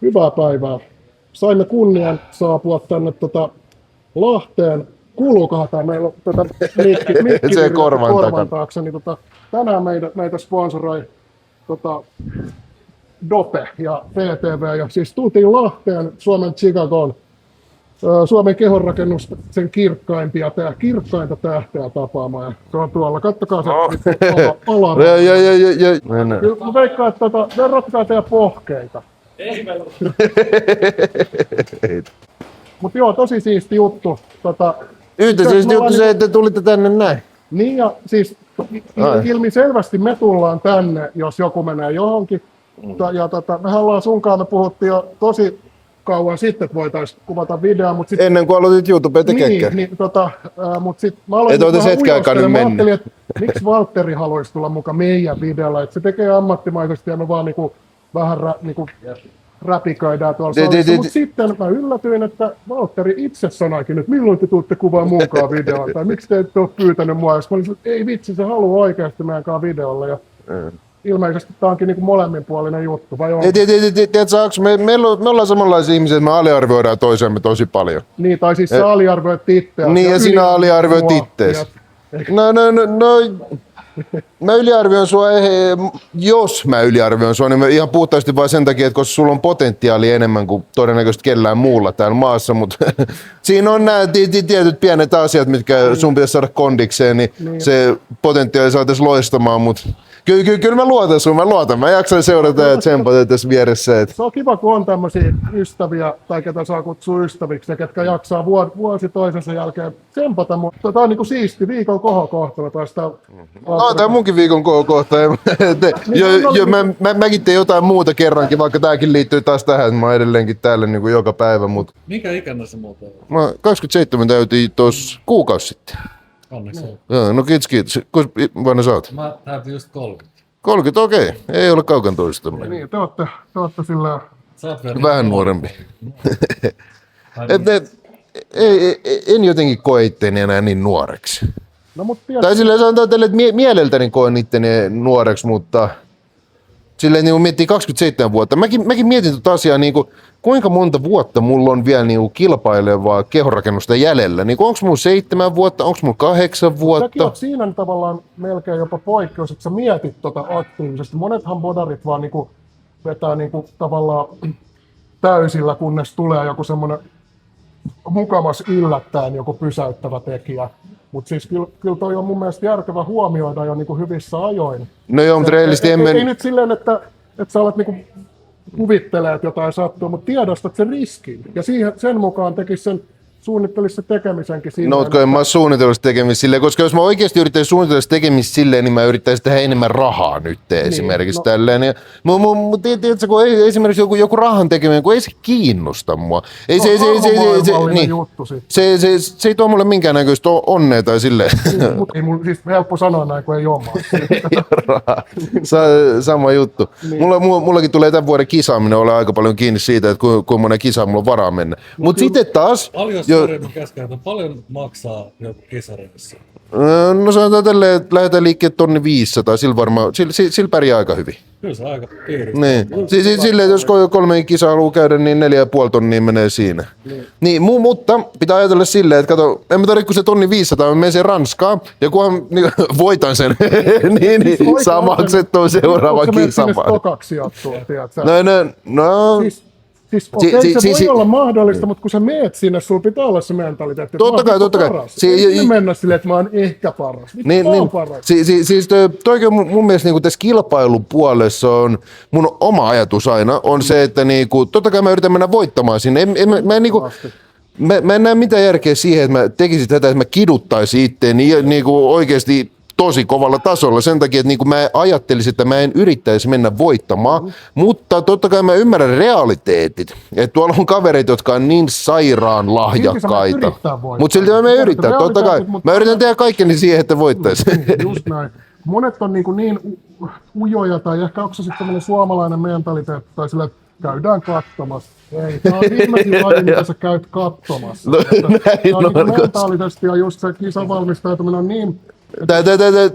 Hyvää päivää. Saimme kunnian saapua tänne Lahteen. Kuuluukohan tämä meillä mikki se korvan taakse. Niin, tänään meitä sponsoroi Dope ja VTV. Ja siis tultiin Lahteen Suomen Chicagoon. Suomen kehonrakennuksen kirkkainta tähteä tapaamaan. Ja se on tuolla. Kattokaa se alarma. Mä veikkaan, että verratkaa teidän pohkeita. Mutta joo, tosi siisti juttu. Yhtä siisti juttu se, että tulitte tänne näin. Niin ja siis ilmiselvästi me tullaan tänne, jos joku menee johonkin. Ja mehän ollaan sunkaan, me puhuttiin jo tosi kauan sitten, että voitaisiin kuvata videoa. Mut sit, ennen kuin aloitit YouTubea tekemään. Mutta sitten mä aloitin vähän ujostelemaan. Mä ajattelin, että miksi Valtteri haluaisi tulla mukaan meidän videolla. Että se tekee ammattimaisesti ja me vaan niinku vähän räpiköidään tuolla salissa. Mutta sitten mä yllätyin, että Valtteri itse sanoikin, että milloin te tuutte kuvaa munkaan videoon. Tai miksi te ette ole pyytänyt mua. Jos mä olin, että ei vitsi, se haluaa oikeasti meidänkaan videolle. Ja ilmeisesti tämä onkin niinku molemminpuolinen juttu, vai on? Me ollaan samanlaisia ihmisiä, että me aliarvioidaan toisiamme tosi paljon. Niin, tai siis sä aliarvioit itseäsi. Niin, ja sinä aliarvioit itteesi. Mä yliarvioin sua, jos mä yliarvioin sua, niin ihan puhtaasti vain sen takia, että koska sulla on potentiaalia enemmän kuin todennäköisesti kellään muulla täällä maassa, mutta siinä on nämä tietyt pienet asiat, mitkä sun pitäisi saada kondikseen, niin se potentiaali saataisiin loistamaan, mutta kyllä mä luotan sun, mä jaksan seurata ja tsempata tässä vieressä. Se on kiva, kun on tämmöisiä ystäviä, tai ketä saa kutsua ystäviksi, ja ketkä jaksaa vuosi toisensa jälkeen tsempata, mutta tää on niinku siisti viikon kohokohtana taas tää. Tää on munkin viikon kohokohta. Mäkin teen jotain muuta kerrankin, vaikka tääkin liittyy taas tähän, että mä oon edelleenkin täällä niinku joka päivä. Minkä ikäinen se muuta on? Mä 27 täytiin tuossa kuukausi sitten. Onneksi on. Joo, no kiitos. Kuinka vanha sä oot? Mä täytin just 30. 30, okei. Ei ole kaukan toistamme. Niin, te ootte sillä vähän nuorempi. En jotenkin koe itteni enää niin nuoreksi. No, tai silleen sanotaan tälle, että mieleltäni koen itteni nuoreksi, mutta silleen niin miettii 27 vuotta. Mäkin mietin tuota asiaa, niin kuin, kuinka monta vuotta mulla on vielä niin kilpailevaa kehonrakennusta jäljellä. Niin onko mulla 7 vuotta, onko mulla 8 vuotta? Säkin oot siinä tavallaan melkein jopa poikkeus, että sä mietit aktiivisesti. Monethan bodarit vaan niinku vetää niinku tavallaan täysillä, kunnes tulee joku semmoinen mukamas yllättäen joku pysäyttävä tekijä. Mutta siis kyllä toi on mun mielestä järkevä huomioida jo niinku hyvissä ajoin. No joo, mutta reellisesti ei nyt silleen, että sä olet niinku kuvittelee, että jotain sattuu, mutta tiedostat sen riskin. Ja sen mukaan suunnittelisi se tekemisenkin silleen. No, en mä suunnitellut sitä tekemistä silleen, koska jos mä oikeasti yrittäisin suunnitella sitä tekemistä silleen, niin mä yrittäisin tehdä enemmän rahaa nyt esimerkiksi tälleen. Tiedätkö, kun esimerkiksi joku rahan tekeminen, kun ei se kiinnosta mua. Se ei tuo mulle minkäännäköistä onnea tai silleen. Ei mun siis helppo sanoa näin, kun ei ole rahaa. Sama juttu. Mullakin tulee tämän vuoden kisaaminen olla aika paljon kiinni siitä, että kuinka monen kisaan mulla on varaa mennä. Mutta sitten taas paljon maksaa joku kisareissa? No sanotaan tälleen, että lähdetään liikkeelle 1500, sillä pärjää aika hyvin. Kyllä se aika piiri. Niin. Silleen, jos 3 kisaa haluaa käydä, niin 4,5 tonnia menee siinä. Niin, mutta pitää ajatella silleen, että kato, en mä tarvitse kun se 1500, mä menen sen Ranskaan, ja kunhan voitan sen, niin saa maksettua seuraavan kisan. No. Siis se voi olla mahdollista, mutta kun sä meet sinne, sulla pitää olla se mentaliteetti, että totta kai. Ei mennä silleen, että mä oon ehkä paras. Paras. Siis toikin on mun mielestä niinku tässä kilpailupuolessa on mun oma ajatus aina, on se, että niinku, totta kai mä yritän mennä voittamaan sinne. Mä en näe mitään järkeä siihen, että mä tekisin tätä, että mä kiduttaisin itteeni niinku oikeasti tosi kovalla tasolla sen takia, että niin mä ajattelisin, että mä en yrittäisi mennä voittamaan, mutta totta kai mä ymmärrän realiteetit. Että tuolla on kavereita, jotka on niin sairaan lahjakkaita. Mutta silti mä yritän, totta kai. Mä yritän tehdä kaikkeni siihen, että voittaisi. Just näin. Monet on niin ujoja, tai ehkä onko se sitten tämmöinen suomalainen mentaliteetti, tai sillä käydään katsomassa. Ei, tämä on viimeisin laji, mitä sä käyt katsomassa. Mentaalisesti ja just se kisavalmistautuminen on niin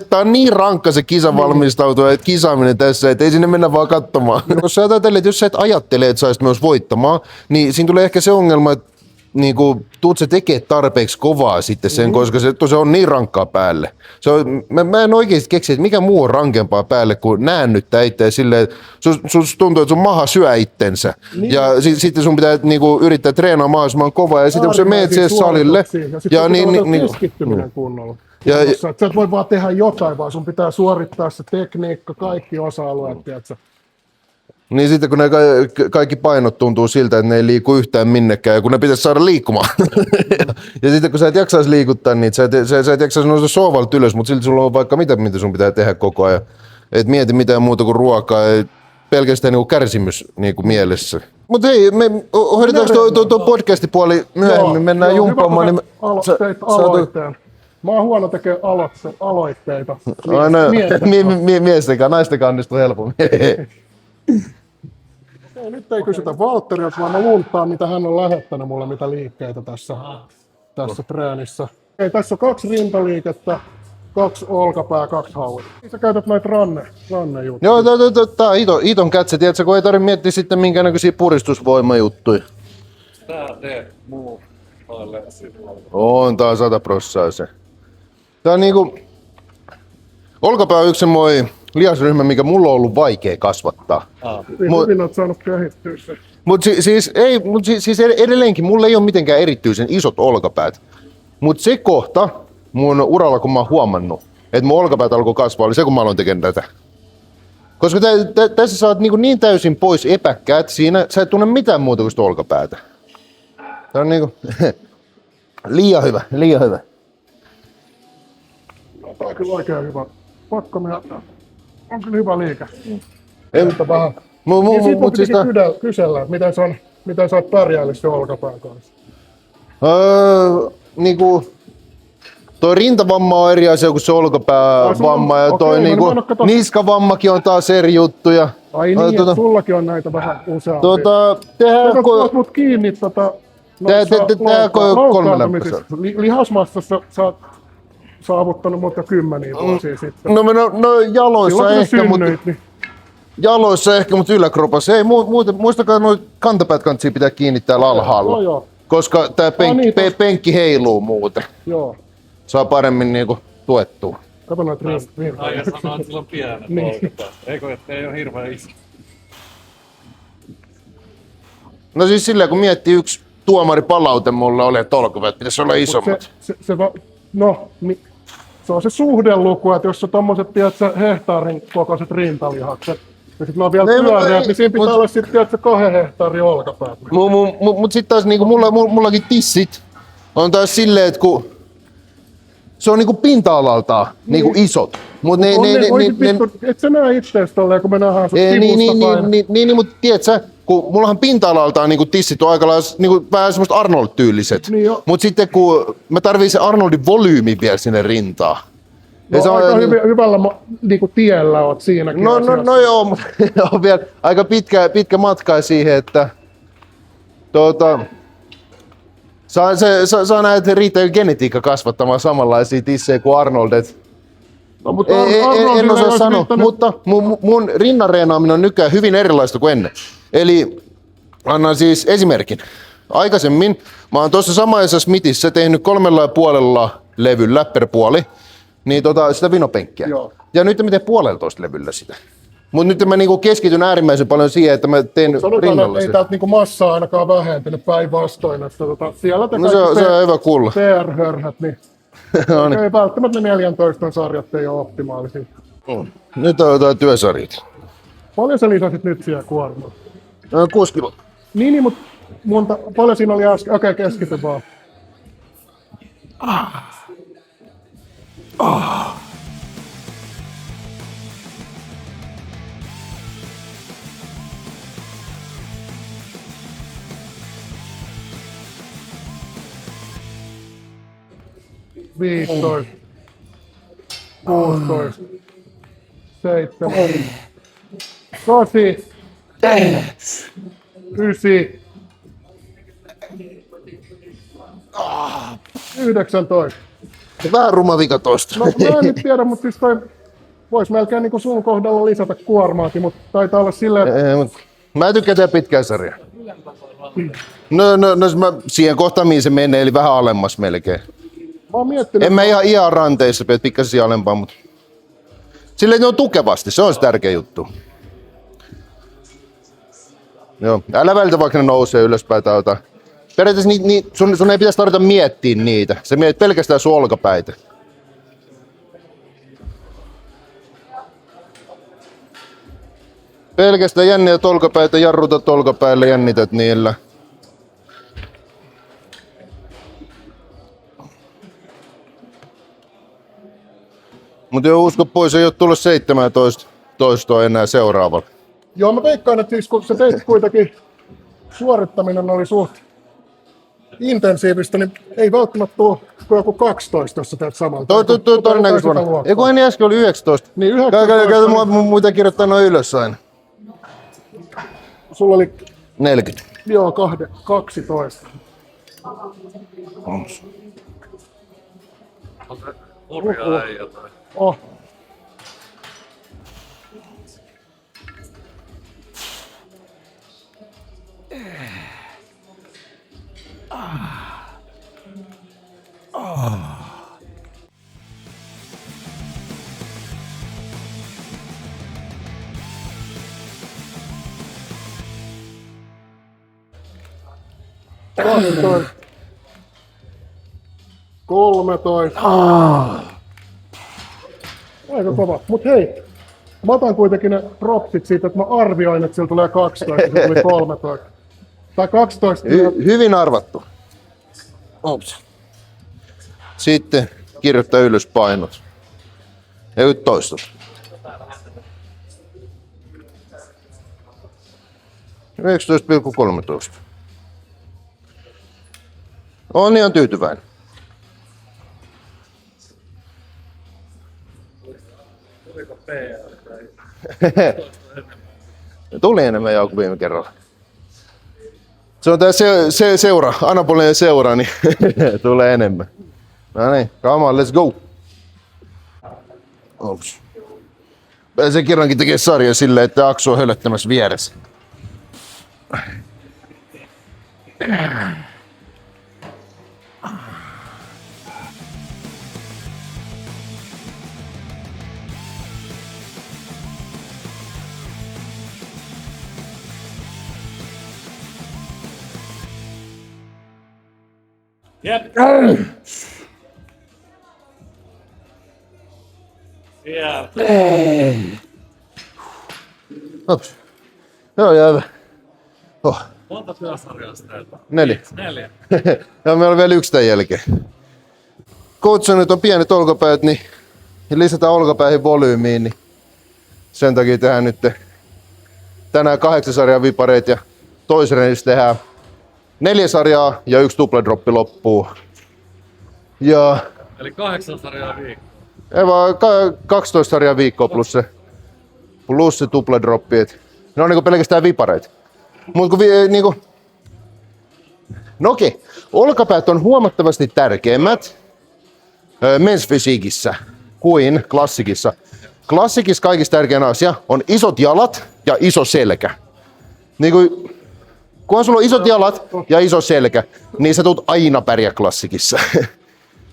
Tää on niin rankka se kisan valmistautua, että kisaaminen tässä, että ei sinne mennä vaan katsomaan. Jos sä ajattelet, että jos sä et ajattele, että sä olisit myös voittamaan, niin siinä tulee ehkä se ongelma, että niinku, tuut se tekee tarpeeksi kovaa sitten sen, koska se on niin rankkaa päälle. Mä en oikeesti keksi, että mikä muu on rankempaa päälle kuin näännyttää itseä silleen, että sus tuntuu, että sun maha syö itsensä. Niin. Ja sitten sun pitää niinku, yrittää treenaa mahdollisimman kovaa ja sitten kun sä meet siihen salille. Ja niin keskittyminen kunnolla. Ja sä et voi vaan tehdä jotain, vaan sun pitää suorittaa se tekniikka, kaikki osa-alueet, tiedätkö? Niin sitten kun ne kaikki painot tuntuu siltä, että ne ei liiku yhtään minnekään, ja kun ne pitäisi saada liikkumaan. ja sitten kun sä et jaksaisi liikuttaa niitä, sä et jaksaisi nousta sohvalta ylös, mutta silti sulla on vaikka mitä sun pitää tehdä koko ajan. Et mieti mitään muuta kuin ruokaa, pelkästään niinku kärsimys niinku mielessä. Mutta hei, me hoidetaanko tuo podcastipuoli myöhemmin, mennään jumpaamaan. Niin teit aloitteen. Mä oon huono tekee aloitteita. Miesten kanssa, naisten kanssa onnistuu helpommin. Nyt ei kysytä Valtterilta, vaan mä luultaan, mitä hän on lähettänyt mulle, mitä liikkeitä tässä treenissä. Ei, tässä on 2 rintaliikettä, 2 olkapää, 2 hauet. Sä käytät näitä rannejuttuja. Joo, tää on hiton kätsä, tiedätkö, kun ei tarvitse miettiä sitten minkäännäköisiä puristusvoimajuttuja. Tää teet muu alle On tää 100% se. Tää on niinku... Olkapää on yksi semmoinen lihasryhmä, mikä mulla on ollut vaikea kasvattaa. Hyvin oot saanut kehittyä se. Mutta siis edelleenkin mulla ei ole mitenkään erityisen isot olkapäät. Mutta se kohta mun uralla, kun mä oon huomannut, että mun olkapäät alkoi kasvaa, oli se, kun mä aloin tekemään tätä. Koska tässä saat niin täysin pois epäkkäät siinä, sä et tunne mitään muuta kuin sitä olkapäätä. Tää on niinku liian hyvä. Tää on kyllä oikein hyvä. Pakko myöntää. On kyllä hyvä liike. Vähän. Ja sit mun pitikin kysellä, että miten sä oot pärjäillyt sen olkapään kanssa. Niinku... Toi rintavamma on eri asia kuin se olkapäävamma ja toi niinku niskavammakin on taas eri juttu. Ai niin, että sullakin on näitä vähän useampia. Tehdään mut kiinni loukkaantumisista. Lihasmassassa sä oot saavuttanut mutta kymmeniä vuosia sitten. No jaloissa ehkä, niin. Jaloissa ehkä, mutta yläkropassa ei. Muistakaa nuo kantapäät kantsii pitää kiinni täällä alhaalla. Joo. Koska tää penkki heiluu muuten. Joo. Saa paremmin niinku tuettua. Kato noita virtoja. Aija sanoo, että sillä on pienet olkapäät. Eikö, että ei ole hirveän iso? No siis silleen, kun miettii yksi tuomaripalaute mulle oli, että olkapäät pitäisi olla isommat. Se on se suhdeluku, että jos on tommoset hehtaarin kokoiset rintalihakset, ja sit ne on vielä pyöreät, niin siinä pitää olla sit 2 hehtaarin olkapäät. Mut sit taas niinku mullakin tissit on taas silleen, että kun se on niinku pinta-alaltaan niinku isot. Mut et sä näe ittees tolleen, kun me nähdään sut sivusta päin. Niin, mut tiedät sä, kun mullahan pinta-alaltaan niinku tissit on aika lailla niinku vähän semmoista Arnold-tyyliset. Niin mut sitten kun mä tarviin se Arnoldin volyymi vielä sinne rintaan. No aika hyvällä niinku tiellä oot siinäkin asiassa. No joo, mutta on vielä aika pitkä matka siihen, että saa näitä riittää genetiikka kasvattamaan samanlaisia tissejä kuin Arnold. No, mutta en osaa sanoa, mutta mun rinnanreenaaminen on nykyään hyvin erilaista kuin ennen. Eli annan siis esimerkin. Aikaisemmin mä oon tuossa samaisessa Smithissä tehnyt 3,5 levyllä per puoli niin sitä vinopenkkiä. Joo. Ja nyt mä teen 1,5 levyllä sitä. Mutta nyt mä niinku keskityn äärimmäisen paljon siihen, että mä teen rinnalla ei täältä niinku massaa ainakaan vähentynyt päinvastoin. Että siellä te se on hyvä kuulla. PR-hörhät, niin no niin. ei välttämättä ne 14 sarjat ei ole optimaalisia. Nyt on jotain työsarjat. Paljon sä lisäsit nyt siellä kuormaa? 6 kiloa. Niin, mutta paljon siinä oli äsken? Okei, keskity vaan. 15, 16, 7, 8, 9, 19. Vähän ruma vika tosta. No mä en nyt tiedä, mutta siis toi vois melkein niinku sun kohdalla lisätä kuormaakin, mutta taitaa olla silleen, että Mä tykkään tehdä pitkää sarjaa. No, siihen kohtaan mihin se menee, eli vähän alemmas melkein. mä oon miettinyt, En mä ihan ranteissa, pikkasen alempaa, mutta silleen ne on tukevasti, se on se tärkeä juttu. Joo, älä välitä vaikka ne nousee ylöspäin tai jotain. Periaatteessa sun ei pitäisi tarvita miettiä niitä, sä mietit pelkästään sun olkapäitä. Pelkästään jännität olkapäitä, jarrutat olkapäille, jännität niillä. Mut joo, usko pois, ei oo tullut 17 toistoa enää seuraavalla. joo mä veikkaan, että siis kun sä teit kuitenkin suorittaminen oli suht intensiivistä, niin ei välttämättä tule kuin joku 12, jos sä teet samalla. Todennäköisesti vuonna. Eiku ennen äsken oli 19. Niin 19. Käytä muita kirjoittaa noin ylös aina. Sulla oli 40. joo 12. On se hurjaa ei jotain. Oh. Kaksitoista. 13. Aika kova. Mut hei, mä otan kuitenkin ne propsit siitä, että mä arvioin, että sillä tulee 12, se tuli 13. Tai 12. Hyvin arvattu. Ops. Sitten kirjoittaa ylös painot. Ja nyt toistot. 19,13. On ihan tyytyväinen. Tuliko PR tai Tuli enemmän kuin viime kerralla. Se on tää seura, anabolinen seura, niin tulee enemmän. No niin, come on, let's go. Ops. Se kerrankin tekee sarja silleen, että Aksu on hölöttämässä vieressä. Jep. Sieltä. Ops. Joo, jää hyvä. Oh. Monta työsarjaa teiltä? 4. 4. Ja meillä on vielä yksi tämän jälkeen. Coach nyt on pienet olkapäät, niin lisätään olkapäihin volyymiin, niin sen takia tehdään nyt tänään 8 sarjaa vipareita ja toisen reenissä tehdään 4 sarjaa ja 1 tupladroppi loppuu. Ja Eli 8 sarjaa viikkoa. ei vaan 12 sarjaa viikkoa plus se tupladroppi. Ne on niinku pelkästään vipareita. Mut kun niinku no okei, olkapäät on huomattavasti tärkeimmät mensfysiikissä kuin klassikissa. Klassikissa kaikista tärkein asia on isot jalat ja iso selkä. Niinku, kun sulla on isot jalat ja iso selkä, niin sä tulet aina pärjää klassikissa.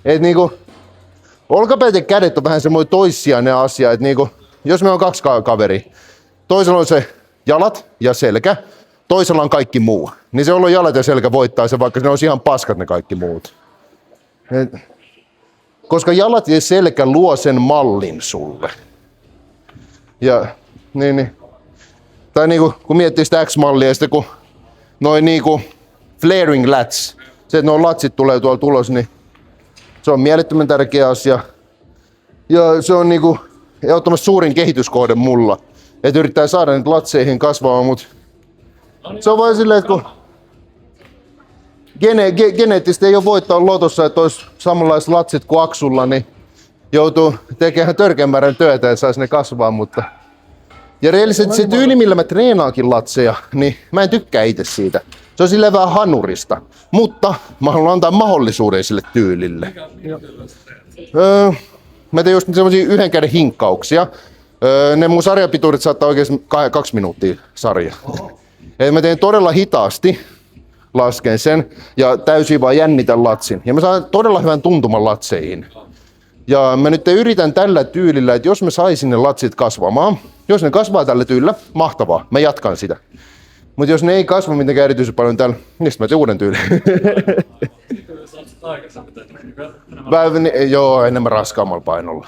Et niinku, olkapäät ja kädet on vähän semmoinen toissijainen asia. Et niinku, jos meillä on 2 kaveria, toisella on se jalat ja selkä, toisella on kaikki muu. Niin se on jalat ja selkä voittaa se, vaikka ne olisi ihan paskat ne kaikki muut. Koska jalat ja selkä luo sen mallin sulle. Ja niin. Tai niinku, kun miettii sitä X-mallia ja sitten kun noin niinku flaring lats, se että nuo latsit tulee tuolla tulos, niin se on mielettömän tärkeä asia. Ja se on niinku ehdottomasti suurin kehityskohde mulla. Että yrittää saada niitä latseihin kasvamaan, mutta se on vain silleen, että kun geneettisesti ei ole voittaa lotossa, että olisi samanlaiset latsit kuin Aksulla, niin joutuu tekemään törkeän määrän työtä, että saisi ne kasvaa, mutta ja reellisesti se tyyli, millä mä treenaankin latseja, niin mä en tykkää itse siitä. Se on silleen vähän hanurista, mutta mä haluan antaa mahdollisuuden sille tyylille. Mä teen just semmosia yhden käden hinkkauksia. Ne mun sarjapituudet saattaa oikeesti 2 minuuttia sarja. Eli mä teen todella hitaasti, lasken sen ja täysin vaan jännitän latsin. Ja mä saan todella hyvän tuntuman latseihin. Ja mä nyt yritän tällä tyylillä, että jos mä saisin ne latsit kasvamaan, jos ne kasvaa tällä tyylillä, mahtavaa, mä jatkan sitä. Mutta jos ne ei kasva mitenkään erityisen paljon täällä, niin mä teen uuden tyylin. Joo, enemmän raskaammalla painolla.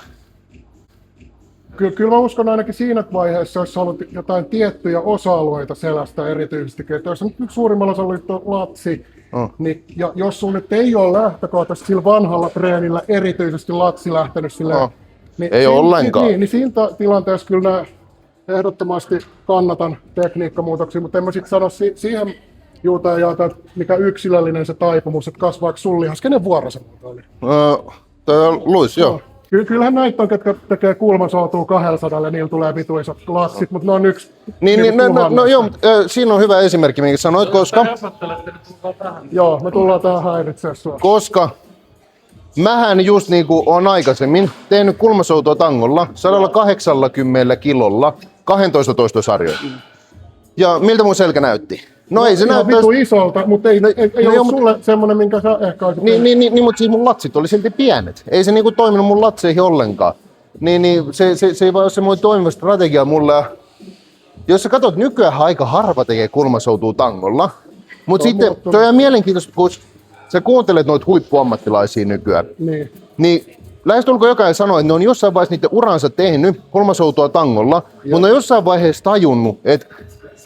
Kyllä mä uskon ainakin siinä vaiheessa, jos haluat jotain tiettyjä osa-alueita selästä erityisesti, että jos nyt suurimmalla osalla on latsi, niin, ja jos sun nyt ei ole lähtökohtaisesti sillä vanhalla treenillä erityisesti latsi lähtenyt silleen, niin, ei ole ollenkaan. Niin siinä tilanteessa kyllä ehdottomasti kannatan tekniikkamuutoksia, mutta en mä sitten sano siihen juutaan jaata, mikä yksilöllinen se taipumus, että kasvaako sun lihas, kenen vuoro se oli? Luis, joo. Kyllähän näitä on, ketkä tekee kulmasoutua 200 ja niillä tulee vituisat latsit, mutta ne on yksi. No joo, siinä on hyvä esimerkki, minkä sanoit, koska... Joo, me tullaan tähän häiritseä sua. Koska mähän just niinku on aikaisemmin tehnyt kulmasoutua tangolla 180 kilolla 12 toistosarjoja. Ja miltä mun selkä näytti? No ei se näyttäisi... vitu isolta, mutta ei ole sulle semmonen, minkä sä ehkä olisit... Niin, mutta siis mun latsit oli silti pienet. Ei se niinku toiminut mun latseihin ollenkaan. Se ei vaan ole semmoinen toimiva strategia mulle. Jos sä katsot, nykyään aika harva tekee kulmasoutua tangolla. Mutta sitten se on ihan mielenkiintoista, kun sä kuuntelet noita huippuammattilaisia nykyään. Niin lähestulkoon jokainen sanoo, että ne on jossain vaiheessa niiden uransa tehnyt kulmasoutua tangolla, mutta ne on jossain vaiheessa tajunnut, että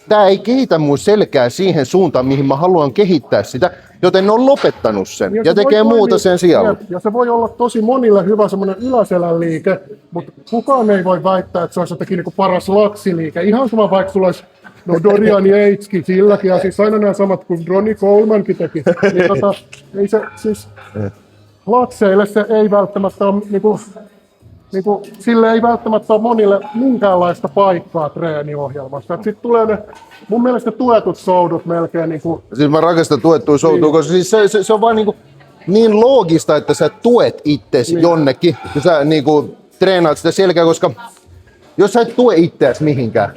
tää ei kehitä mun selkää siihen suuntaan, mihin mä haluan kehittää sitä, joten ne on lopettanut sen ja tekee muuta sen sijaan. Ja se voi olla tosi monille hyvä semmoinen yläselän liike, mutta kukaan ei voi väittää, että se olisi jotenkin niin paras latsiliike. Ihan sama vaikka sulla olisi Dorian Yateskin silläkin, ja siis aina nämä samat kuin Ronnie Colemankin teki. Niin ei se siis latseille se ei välttämättä ole sille ei välttämättä ole monille minkäänlaista paikkaa treeniohjelmassa. Sitten tulee ne, mun mielestä tuetut soudut melkein niinku... Siis mä rakastan tuettua soutua, koska siis se on vaan niin loogista, että sä tuet itsesi jonnekin, kun sä treenaat sitä selkää, koska jos sä et tue itseäsi mihinkään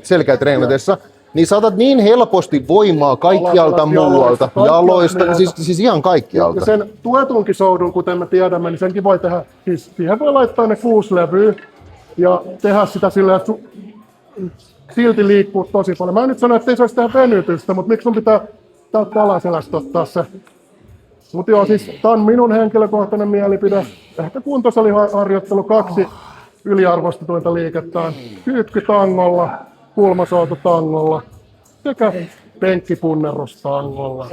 selkää treenatessa, niin saatat niin helposti voimaa kaikkialta muualta, jaloista, siis ihan kaikkialta. Ja sen tuetunkin soudun, kuten me tiedämme, niin senkin voi tehdä, siis siihen voi laittaa ne 6 levyä ja tehdä sitä silleen, että silti liikkuu tosi paljon. Mä en nyt sano, että ei se olisi tehdä venytystä, mutta miksi sun pitää täältä alaselästä ottaa se. Mutta joo, siis tää on minun henkilökohtainen mielipide. Ehkä kuntosaliharjoittelu 2 yliarvostetuinta liikettä on kyykkytangolla, kulmasoututangolla sekä penkkipunnerustangolla.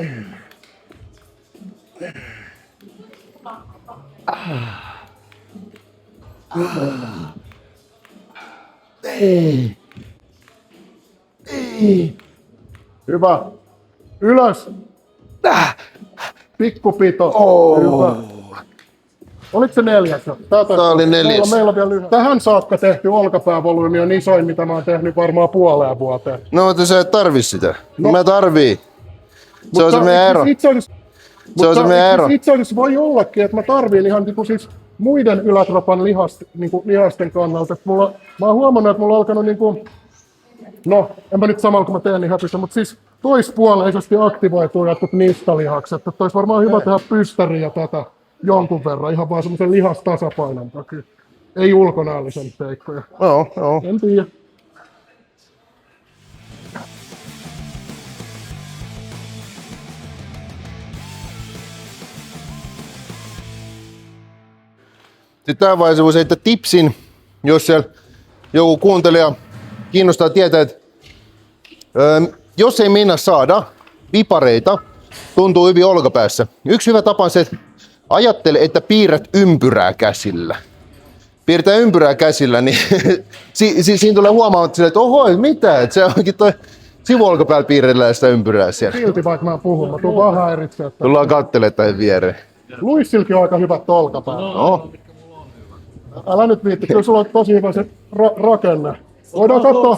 Hyvä. Ylös. Pikkupito. Hyvä. Oliko se 4? Tää oli 4. Meillä on vielä lyhyt. Tähän saakka tehty olkapäävolyymi on isoin, mitä mä oon tehnyt varmaan puoleen vuoteen. No, mutta sä et tarvi sitä. No. Mä tarvii. Se on se meidän ero. Se on se meidän ero. Itse asiassa voi ollakin, että mä tarviin ihan siis muiden ylätropan lihasten kannalta. Mä oon huomannut, että mulla on alkanut no, enpä nyt samalla kun mä teen niin häpissä, mutta siis toispuoleisesti aktivoituu jotkut nistalihakset. Että olisi varmaan hyvä tehdä pystäriä tätä jonkun verran, ihan vaan semmoisen lihastasapainon takia. Ei ulkonäöllisen seikkoja. Joo. En tiedä. Sitten tähän vaiheessa voisi heittää tipsin, jos siellä joku kuuntelija kiinnostaa tietää, että jos ei mennä saada vipareita, tuntuu hyvin olkapäässä. Yksi hyvä tapa on se, että ajattele, että piirrät ympyrää käsillä. Piirtää ympyrää käsillä, niin siinä tulee huomaamaan, että oho, mitä, että se onkin toi sivuolkapäällä piirrellään sitä ympyrää siellä. Silti vaikka mä puhun, mä tuun vaan häiritsemään. Tullaan kattelemaan tämän viereen. Luissilkin on aika hyvät olkapäät. No. Älä nyt viitti, kyllä sulla on tosi hyvä se rakenne. Voidaan katsoa,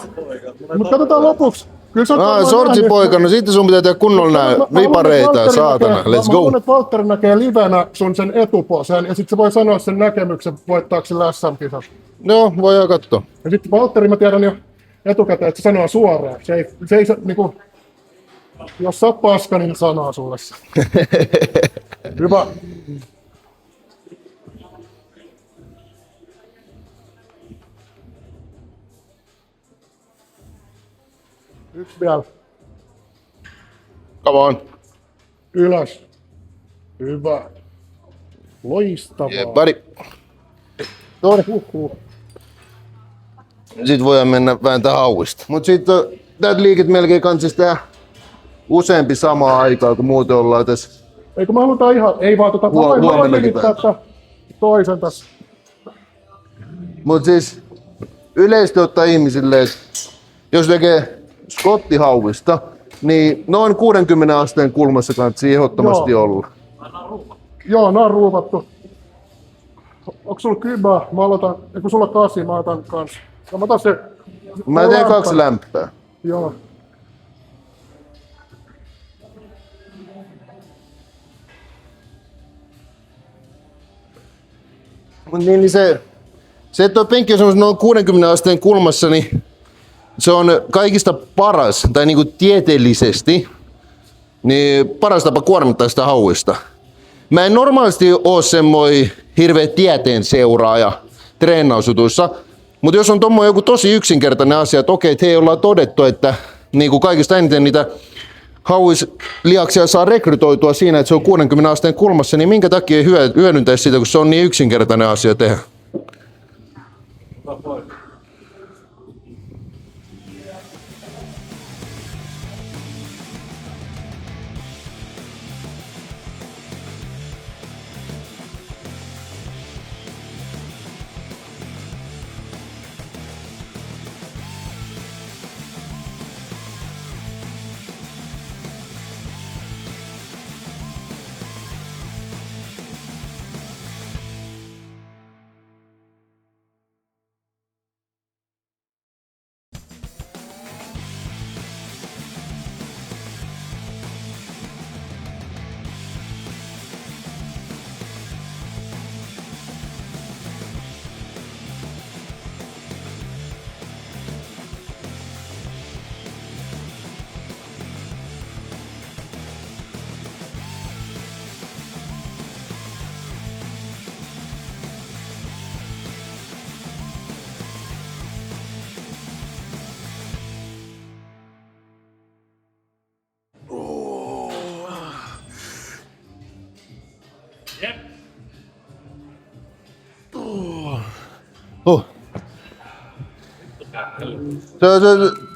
mutta katsotaan lopuksi. Kyllä sä oot varmaan Sortsipoika, nähnyt. no sitten sun pitää tehdä kunnolla nää vipareita, saatana, let's Mä go. haluan, että Valtteri näkee livenä sun sen etuposen, ja sitten se voi sanoa sen näkemyksen, voittaako sillä SM-kisat. Joo, voidaan katsoa. Ja sitten Valtteri, mä tiedän jo etukäteen, että se sanoo suoraan. Se ei niinku, jos sä oot paska, niin sanoo sulle se. Hyvä. Yksi vielä. Come on. Ylös. Hyvä. Loistavaa. Yeah, buddy. Huhhuh. Sitten voidaan mennä vääntää hauista. Mut sitten tätä liiket melkein kansis tehdä useampi samaan aikaan, kun muuten ollaan tässä. Eikö me halutaan ihan, ei vaan mä voin nimittää toisen tässä. Mut siis yleisesti ottaa ihmisille, että jos tekee skottihauista, niin noin 60 asteen kulmassa kannattaa ehdottomasti olla. Joo, nää on ruuvattu. Onko sulla kybää? Mä aloitan, kun sulla 8, mä otan kans. Ja mä otan se. Mä teen 2 lämpää. Joo. Niin se, että tuo penkki on semmoisen noin 60 asteen kulmassa, niin se on kaikista paras, tai niinku tieteellisesti, niin paras tapa kuormittaa sitä hauista. Mä en normaalisti oo semmoinen hirveä tieteen seuraaja treenausjutuissa, mutta jos on tommoinen joku tosi yksinkertainen asia, että okei, että hei, ollaan todettu, että niinku kaikista eniten niitä hauislihaksia saa rekrytoitua siinä, että se on 60 asteen kulmassa, niin minkä takia ei hyödyntäisi sitä, kun se on niin yksinkertainen asia tehdä?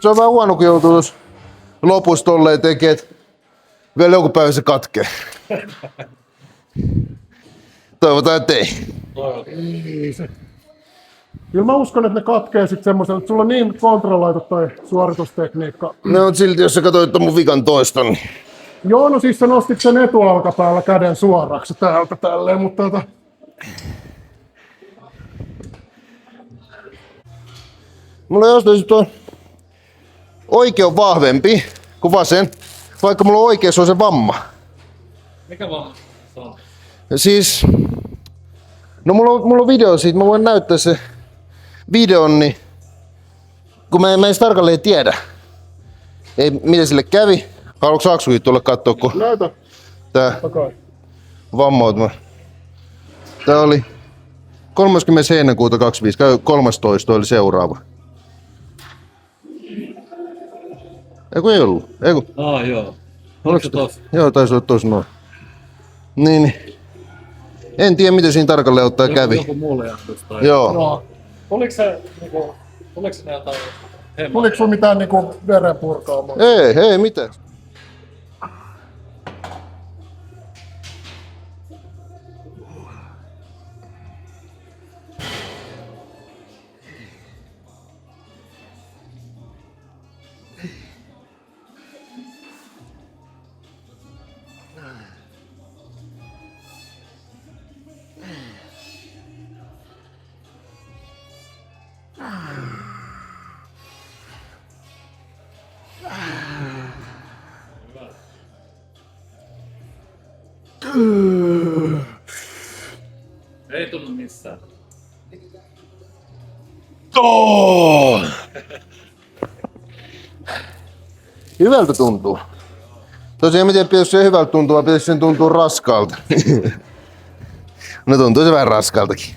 Se on vähän huono, kun joutuu tuossa lopussa tolleen tekee, että vielä joku päivä se katkee. Toivotaan, ettei. Ei se. Kyllä mä uskon, että ne katkee sit semmoisen, että sulla on niin kontrolloitu toi suoritustekniikka. No on silti, jos sä katsoit mun vikan toiston, niin... Joo, no siis sä nostit sen etualkapäällä käden suoraksi täältä tälleen, mutta Mulla jostain tuo oikea on vahvempi kuin vasen, vaikka mulla oikeassa on se vamma. Mikä vaan se on? Siis... No mulla on video siitä, mä voin näyttää se videon, niin... Kun mä en edes tarkalleen tiedä. Ei, miten sille kävi. Haluatko Aksukin tulla kattoo, kun näytä tää takai. vammautuma. Tää oli 30. heinäkuuta 25, 13 oli seuraava. Eiku ei ollut. Eiku. Joo. Oliko se tossa? Joo, taisi olla tossa noin. Niin. En tiedä miten siinä tarkalleen ottaen kävi. Joku muljahdus tai... Joo. Joo. Oliko se niinku... Oliko se jotain... Tuliko sulla mitään niinku verenpurkaamaa? Ei mitään. Ei tunnu missään. Hyvältä tuntuu. Tosiaan mä tiedän, jos se hyvältä tuntuu, vai pitäisi sen tuntua raskaalta. No tuntuu se vähän raskaaltakin.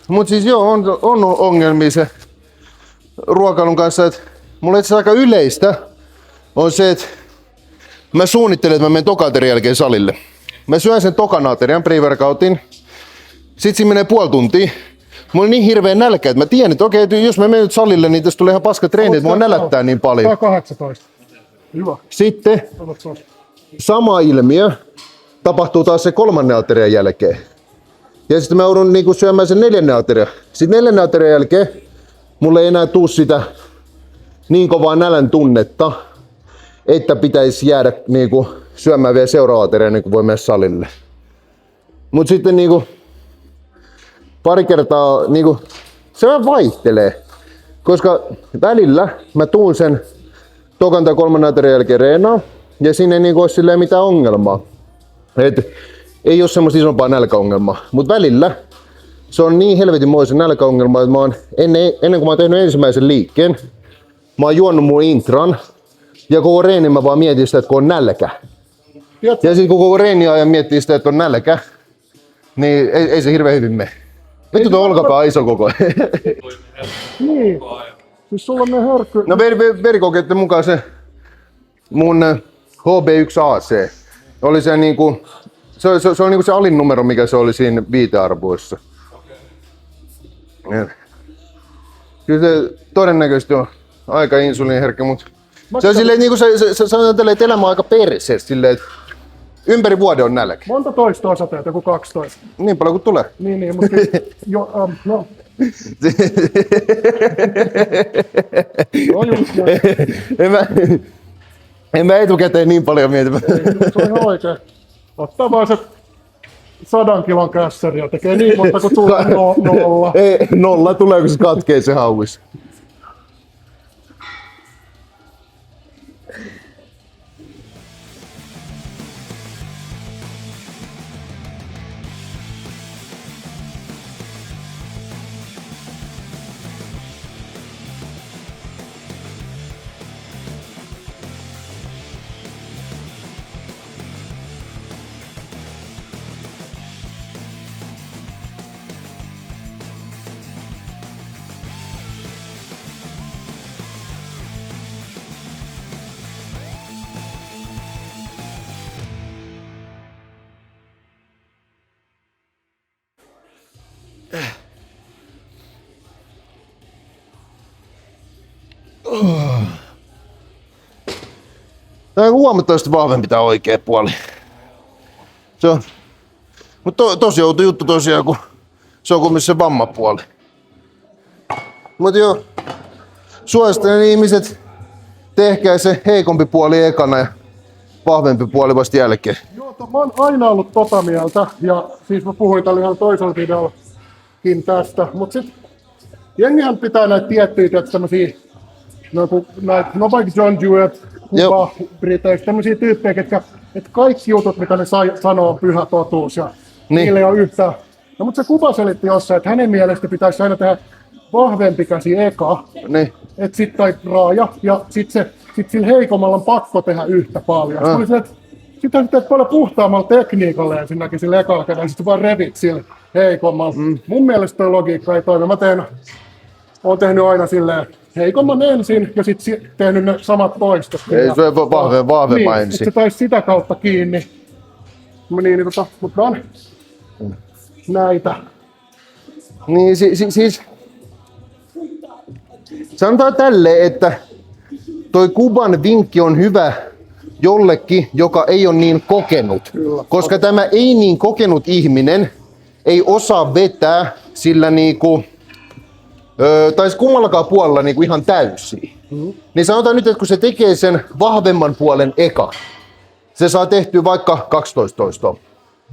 Mut siis joo, on ongelmia se ruokailun kanssa, että mulla itse aika yleistä on se, että mä suunnittelen, että mä menen tokaterian jälkeen salille. Mä syön sen tokan aterian, pre-workoutin. Sit siinä menee puoli tuntia. Mulla on niin hirveä nälkä, että mä tiedän, että okei, jos mä menen nyt salille, niin tästä tulee ihan paska treeni, että mua nälättää niin paljon. 118. Hyvä. Sitten sama ilmiö tapahtuu taas se 3. aterian jälkeen. Ja sitten mä joudun niinku syömään sen 4. aterian. Sitten 4. aterian jälkeen mulla ei enää tuu sitä niin kovaa nälän tunnetta, että pitäisi jäädä niinku syömään vielä seuraava ateria, niin kuin voi mennä salille. Mut sitten niinku pari kertaa niinku se vähän vaihtelee. Koska välillä mä tuun sen tokan tai 3. aterian jälkeen reenaan ja siinä ei niinku ole silleen mitään ongelmaa. Et ei ole semmoista isompaa nälkäongelmaa. Mut välillä se on niin helvetinmoisen nälkäongelma, että mä oon ennen kuin mä oon tehnyt ensimmäisen liikkeen, mä oon juonut mun intran ja koko reenin mä vaan mietin sitä, että kun on nälkä. Ja sitten kun koko reenin ajan miettii sitä, että on nälkä, niin ei se hirveän hyvin mene. Vittu tuo olkapää iso koko ajan. Niin. Siis sulla on ne hörkky. No verikokeiden mukaan se mun HB1AC oli se niinku, se on niinku se alin numero, mikä se oli siinä viitearvoissa. Okay. Kyllä se todennäköisesti on aika insuliiniherkkä, mutta se on silleen niinku se sanotaan tälleen, että elämä on aika perseestä silleen, että ympäri vuoden on nälkä. Monta toista osateet, joku 12. Niin paljon kuin tulee. Niin, mutta no. En mä etukäteen niin paljon mieti. Se on ihan oikein. Ottaa vaan se 100 kilon kässäri ja tekee niin monta kuin tulee nolla. Ei, nolla tulee, kun se katkee se hauis. Tämä on huomattavasti vahvempi tää oikea puoli. Se on. Mutta tosi outo juttu tosiaan, kun se on kumminkin se vammapuoli. Mut joo, suosittelen ihmiset, tehkää se heikompi puoli ekana ja vahvempi puoli vasta jälkeen. Joo, mä oon aina ollut tota mieltä, ja siis mä puhuin tällä ihan toisella videollakin tästä, mut sit jengihän pitää näitä tiettyjä tämmösiä, no vaikka John Jewett, Kuba, Briteistä, tämmösiä tyyppejä, että kaikki jutut, mitä ne sanoo, on pyhä totuus, ja niillä ei ole yhtään. No mutta se Kuba selitti jossain, että hänen mielestä pitäisi aina tehdä vahvempi käsi eka, että sit tai raaja, ja sit sillä heikommalla on pakko tehdä yhtä paljon. Sitten teet paljon puhtaammalla tekniikalla ensinnäkin sillä ekalla kädellä, sitten vaan revit sillä heikommalla. Mun mielestä toi logiikka ei toimi. Oon tehnyt aina silleen heikomman ensin ja sitten tehnyt ne samat toistot. Ei se ole vahvemman ensin. Se taisi sitä kautta kiinni. Mutta on näitä. Niin siis sanotaan tälleen, että toi Kuban vinkki on hyvä jollekin, joka ei ole niin kokenut. Kyllä. Koska tämä ei niin kokenut ihminen ei osaa vetää sillä niinku, tai kummallakaan puolella niinku ihan täysin. Niin sanotaan nyt, että kun se tekee sen vahvemman puolen eka, se saa tehtyä vaikka 12 toistoa.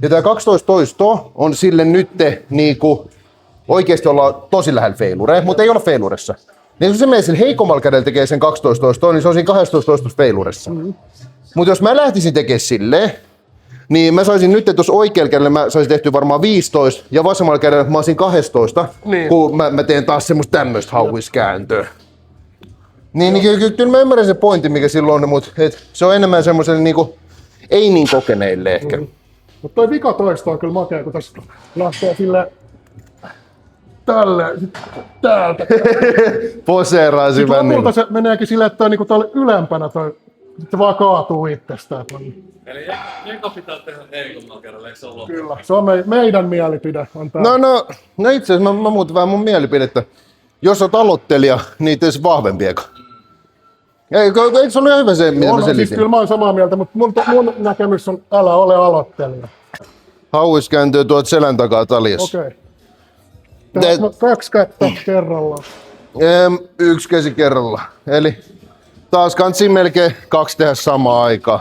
Ja tämä 12 toistoa on sille nyt niinku, oikeasti olla tosi lähellä feilureja, mutta ei olla feiluressa. Niin kun se menee sillä heikommalla kädellä tekee sen 12 toistoa, niin se on siinä 12 toistossa feilurissa. Mutta jos mä lähtisin tekemään silleen, niin mä saisin nyt, että jos oikealla kädellä mä saisin tehtyä varmaan 15 ja vasemmalla kädellä mä olisin 12, Niin. kun mä teen taas semmoista tämmöistä hauiskääntöä. Niin kyllä mä ymmärrän se pointti, mikä silloin on, mutta se on enemmän semmoiselle niinku, ei niin kokeneille ehkä. Mutta toi vika toisto on kyllä makea, kun tässä lähtee silleen tälle, sit täältä. Poseeraa Sitten syvän. lopulta se meneekin silleen, että toi niinku tuolle ylempänä toi, sit se vaan kaatuu itsestään. Eli joka pitää tehdä heikommalla kerralla, eikö se ollut? Kyllä, se on meidän mielipide. On tää. No itse asiassa mä muutan vähän mun mielipidettä. Jos oot aloittelija, niin tee se vahvempi eka. Eikö se ole ihan hyvä se, mitä mä Siis selitin? kyllä mä oon samaa mieltä, mutta mun näkemys on, älä ole aloittelija. Hauiskääntöä tuot selän takaa taljassa. Okei. Tehdään 2 kättä kerrallaan. Yksi käsi kerralla. Eli taas kansi melkein 2 tehdä samaan aikaan.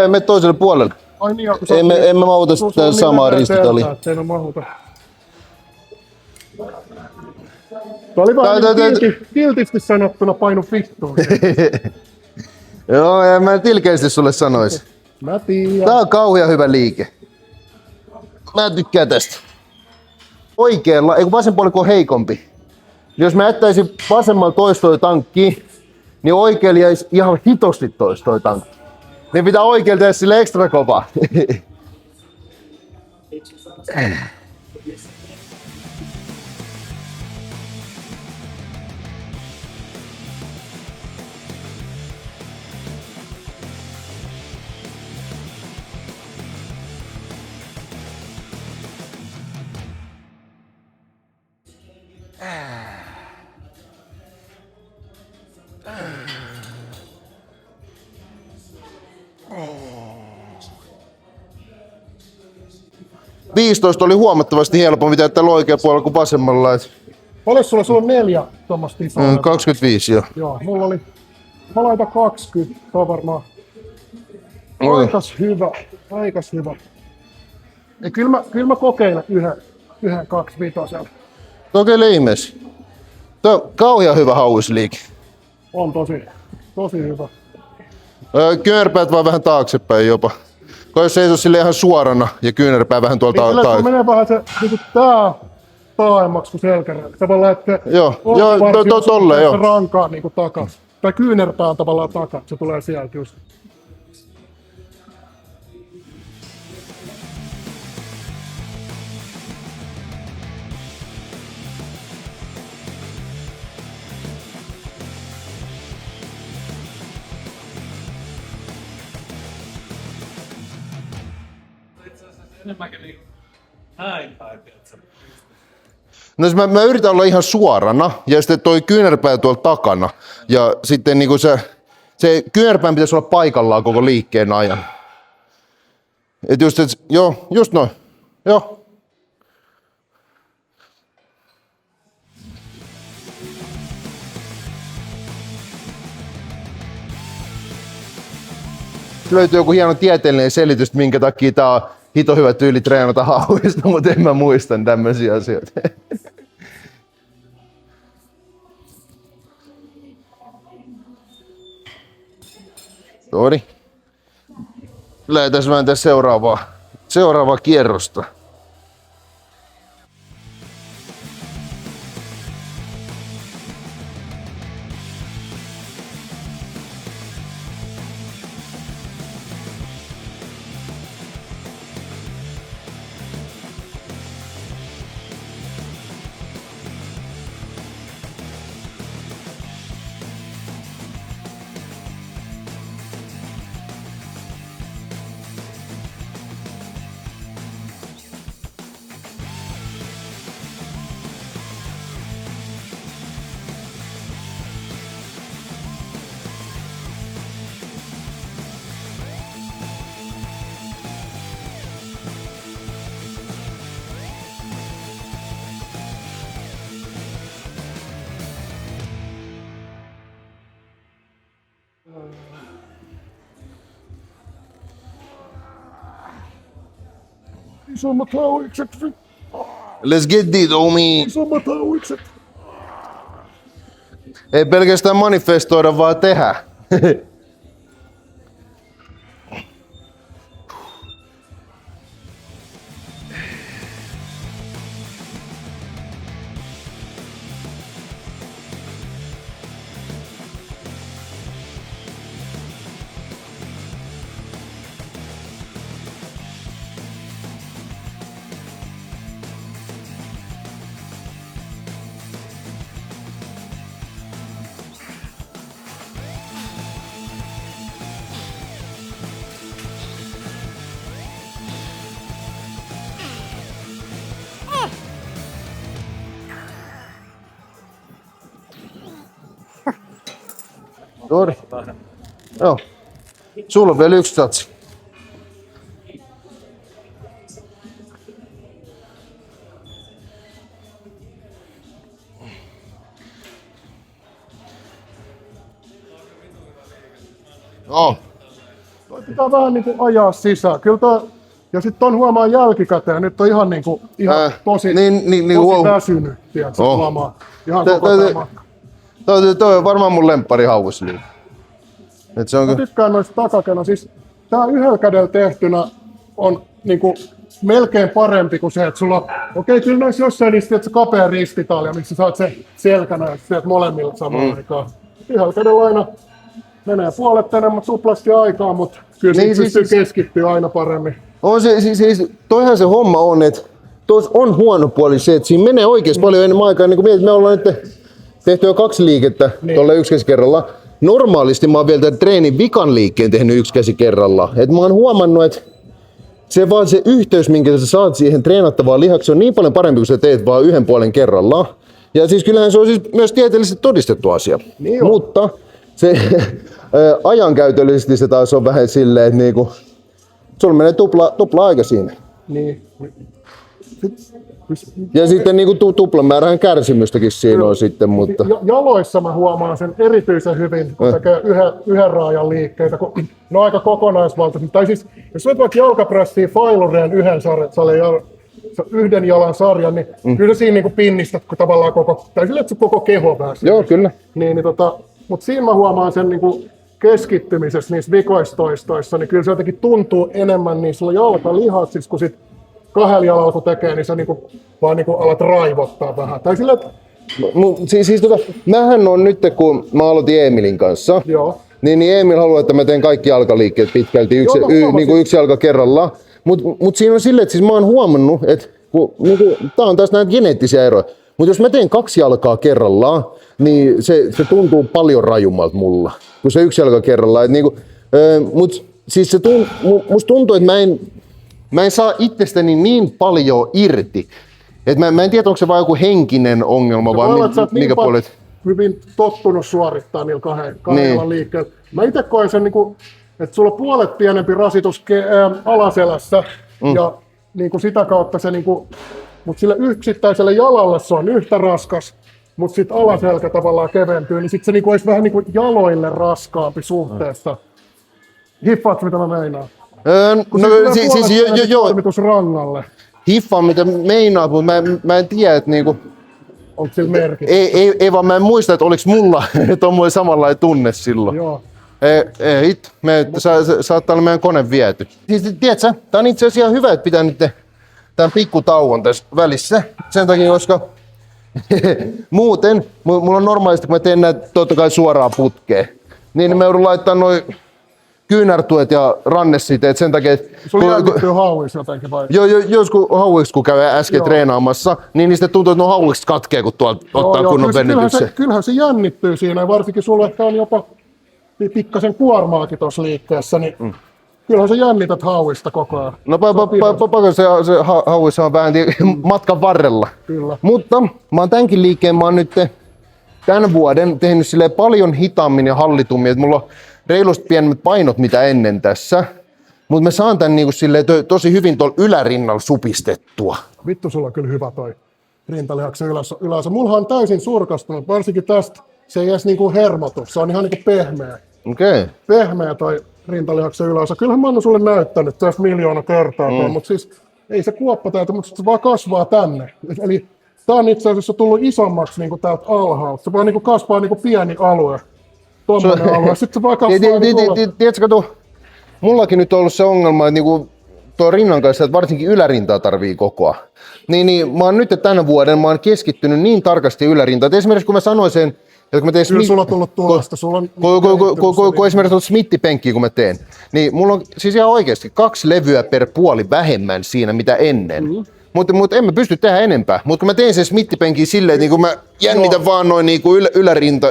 Ei, me toiselle puolelle. Ai niin, kun En mä mahuta sitä samaa ristitalia. Ei me mahuta. Tuo oli vaan kiltisti sanottuna painu vittuun. Joo, en mä tilkeästi sulle sanois. Mä tiedän. Tää on kauhean hyvä liike. Mä tykkään tästä. Oikealla, ei kun vasen puoli on heikompi. Jos mä jättäisin vasemmalla toistoi tankki, niin oikealla jäisi ihan hitosti toistoi tankki. Niin pitää oikealla tehdä sille ekstra kovaa. Viisitoista oli huomattavasti helpompi tehdä oikealla puolella kuin vasemmalla. Sulla on 4 tuommoista isoa. 25 joo. Joo, mulla oli. Mä laitan 20, se on varmaan aikas hyvä. Ja kyllä mä kokeilen yhden 25. Kokeile ihmeessä. Tuo on kauhean hyvä hauisliike. On tosi hyvä. Kyynärpäät vaan vähän taaksepäin jopa. Kun jos seisoo sille ihan suorana ja kyynärpää vähän tuolta Niin, taakse. menee vähän se niinku tää taaemmaksi kuin selkärä. Tavallaan, että Tolle joo. rankaa niinku takas. Tai kyynärpää on tavallaan takas, se tulee sieltä just. Enemmänkin niin näin päin, tiedätkö? No jos mä yritän olla ihan suorana ja sitten toi kyynärpää tuolla takana. Ja sitten niinku se kyynärpään pitäisi olla paikallaan koko liikkeen ajan. Et just noin. Joo. Löytyy joku hieno tieteellinen selitys, minkä takia tää on hito hyvä tyyli treenata hauista, mutta en mä muistan tämmöisiä asioita. Noniin. Lähdetään vähän seuraavaa kierrosta. Isommat hauikset, Let's get it, homie! isommat hauikset. Ei pelkästään manifestoida, vaan tehdä. Sori. Joo. Sulla on vielä yksi satsi. Joo. Pitää vähän niinku ajaa sisään. Kyllä toi, ja sitten ton huomaa jälkikäteen, nyt on ihan niinku ihan tosi wow. väsynyt, tiedätkö, huomaa. Ihan koko tämä matka. Toi on varmaan mun lemppari hauisliike. Et se on Mä tykkään noista takakena. Siis tää yhdellä kädellä tehtynä on niinku melkein parempi kuin se, että sulla okei, kyllä noissa jossain niistä, että se kapea ristitalja, missä saat se selkänä ja sieltä molemmilla samaan aikaan. Yhdellä kädellä aina menee puolet enemmän tuplasti aikaa, mutta kyllä niin, pystyy keskittyä aina paremmin. On se, siis toihan se homma on, että tuossa on huono puoli se, että siinä menee oikeasti paljon enemmän aikaa. Niin kuin mietit, me ollaan nyt tehty jo 2 liikettä tuolla yksi käsi kerralla. Normaalisti mä oon vielä tämän treenin vikan liikkeen tehnyt yksi käsi kerralla. Et mä oon huomannut, että se yhteys, minkä sä saat siihen treenattavaan lihaksi, on niin paljon parempi, kun sä teet vaan yhden puolen kerralla. Ja siis kyllähän se on siis myös tieteellisesti todistettu asia. Niin mutta se ajankäytöllisesti se taas on vähän silleen, että niinku, sulla menee tupla aika siinä. Niin. Ja sitten niinku tuplamäärähän kärsimystäkin siinä on sitten, mutta... Jaloissa mä huomaan sen erityisen hyvin, kun tekee yhden raajan liikkeitä, kun ne on aika kokonaisvaltaisia. Tai siis, jos olet vaikka jalkapressiä failureen yhden jalan sarjan, niin kyllä siinä niinku pinnistät tavallaan tai sille, että se koko keho väsyy. Joo, kyllä. Mutta siinä mä huomaan sen niinku keskittymisessä niissä vikoistoistoissa, niin kyllä se jotenkin tuntuu enemmän niissä jalkalihaksissa, kun sit 2 jalalla kun tekee, niin sä niinku, vaan niinku alat raivottaa vähän. Tai sillä, että... mähän on nyt, kun mä aloitin Emilin kanssa, niin Emil haluaa, että mä teen kaikki jalkaliikkeet pitkälti yksi jalka kerrallaan. Mut siinä on silleen, että siis mä oon huomannut, että tää on taas näitä geneettisiä eroja. Mutta jos mä teen 2 jalkaa kerrallaan, niin se tuntuu paljon rajummalta mulla, kuin se 1 jalka kerrallaan. Mut siis musta tuntuu, että mä en saa itsestäni niin paljon irti. Et mä en tiedä, onko se vaan joku henkinen ongelma vai mikä puolet. Hyvin tottunut suorittaa niillä kahdella liikkeellä. Mä itse koen sen, että sulla on puolet pienempi rasitus alaselässä ja sitä kautta se, mutta sille yksittäiselle jalalle se on yhtä raskas, mutta sitten alaselkä tavallaan keventyy, niin sitten se olisi vähän jaloille raskaampi suhteessa. Hiffaatko mitä mä meinaan? Rangalle. Hiffaan mitä meinaat, mutta mä en tiedä, että onko sillä merkitys? Ei vaan mä en muista, että oliko mulla tommoinen samanlainen tunne silloin. Joo. Saattaa olla meidän kone viety. Siis tiedätkö, tää on itse asiassa ihan hyvä, että pitää nyt tämän pikkutauon tässä välissä. Sen takia, koska muuten, mulla on normaalisti, kun mä teen näitä totta kai suoraan putkeen, niin mä joudun laittaa noin kyynärtuet ja rannesiteet sen takia, että... Sulla jännittyy hauiksi jotenkin vai? Joskus hauiksi, kun käy äsken treenaamassa, niin niistä tuntuu, että hauiksi katkee, kun tuolta ottaa kunnon venytyksen. Kyllähän se jännittyy siinä, varsinkin sulla ehkä on jopa pikkasen kuormaakin tuossa liikkeessä, niin kyllähän sä jännität hauista koko ajan. No se hauissa on vähän matkan varrella. Kyllä. Mutta mä oon tämänkin liikkeen, mä oon nyt tämän vuoden tehnyt silleen paljon hitaammin ja hallitummin, että mulla on reilusti pienemmät painot mitä ennen tässä. Mutta mä saan tän tosi hyvin tuolla ylärinnalla supistettua. Vittu, sulla on kyllä hyvä toi rintalihaksen yläosa. Mulla on täysin surkastunut, varsinkin tästä. Se ei edes hermotu, se on ihan pehmeä. Okei. Pehmeä toi rintalihaksen yläosa. Kyllähän mä oon sulle näyttänyt tässä 1 000 000 kertaa, mutta siis ei se kuoppa täytä, mutta se vaan kasvaa tänne. Eli Tää on itse asiassa tullut isommaksi niinku täältä alhaalta. Se voi niinku kasvaa niinku pieni alue. Tommonen alue. Sitten se voi kasvaa niinku Tiedätkö, kato, mullakin nyt on ollut se ongelma, että niinku tuo rinnan kanssa, että varsinkin ylärintaa tarvii kokoa. Niin mä oon nyt tänä vuoden, mä oon keskittynyt niin tarkasti ylärintaan, että esimerkiksi kun mä sanoin sen, että kun mä teen Kyllä sulla on tullut tuosta. Sulla on kun esimerkiksi tuota smittipenkkiä kun mä teen, niin mulla on siis ihan oikeasti 2 levyä per puoli vähemmän siinä mitä ennen. Mutta en mä pysty tehdä enempää. Mutta kun mä teen sen smittipenkin silleen, että niinku mä jännitän vaan noin niinku ylärinta,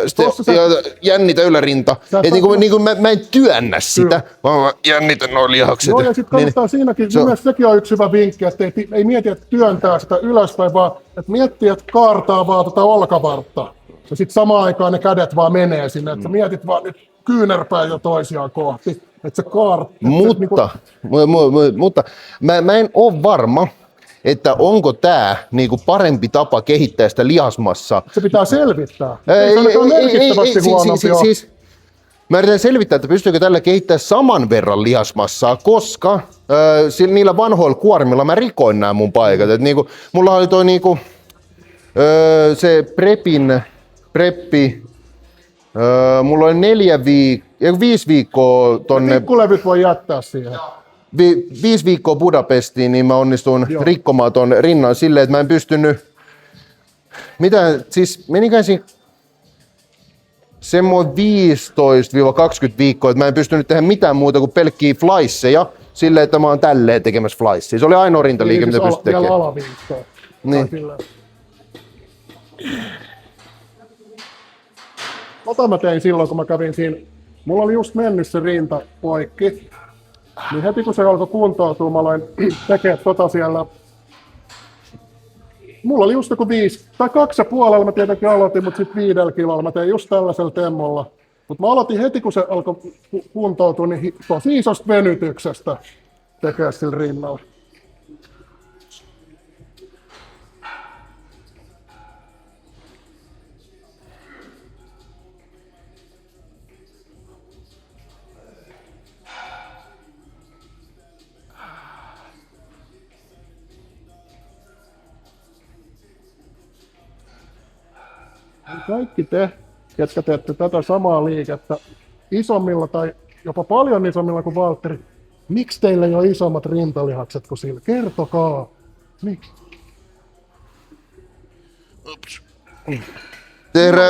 jännitä ylärinta. Että niinku mä en työnnä sitä, vaan mä jännitän noin lihakset. Joo, ja sitten kannattaa siinäkin, myös sekin on yksi hyvä vinkki, että ei mieti, että työntää sitä ylöspäin, vaan että miettii, että kaartaa vaan olkavartta. Ja sitten samaan aikaan ne kädet vaan menee sinne, että sä mietit vaan nyt kyynärpäin jo toisiaan kohti. Että se kaartaa. Mutta mä en ole varma, että onko tää niinku parempi tapa kehittää sitä lihasmassaa. Se pitää selvittää. Siis, mä yritän selvittää, että pystyykö tällä kehittämään saman verran lihasmassaa, koska niillä vanhoilla kuormilla mä rikoin nämä mun paikat. Et niinku, mulla oli toi niinku, se preppi, mulla oli 5 viikkoa tonne. Pikkulevyt voi jättää siihen. 5 viikkoa Budapestiin, niin mä onnistuin rikkomaan ton rinnan silleen, että mä en pystynyt. Siis menikään siinä semmoinen 15-20 viikkoa, että mä en pystynyt tehdä mitään muuta kuin pelkkiä flyceja silleen, että mä oon tälleen tekemässä flyceja. Se oli ainoa rintaliike, mitä pystyi tekemään. Vielä alaviikkoa. Niin. Ota mä tein silloin, kun mä kävin siinä. Mulla oli just mennyt se rinta poikki. Niin heti kun se alkoi kuntoutua, mä aloin tekemään siellä. Mulla oli just joku 2,5 mä tietenkin aloitin, mutta sitten 5 kilolla mä tein just tällaisella temmolla. Mutta mä aloitin heti kun se alkoi kuntoutua, niin tosi isosta venytyksestä tekee sillä rinnalla. Kaikki te, ketkä teette tätä samaa liikettä isommilla tai jopa paljon isommilla kuin Valtteri, miksi teillä ei ole isommat rintalihakset kuin sillä? Kertokaa. Miksi?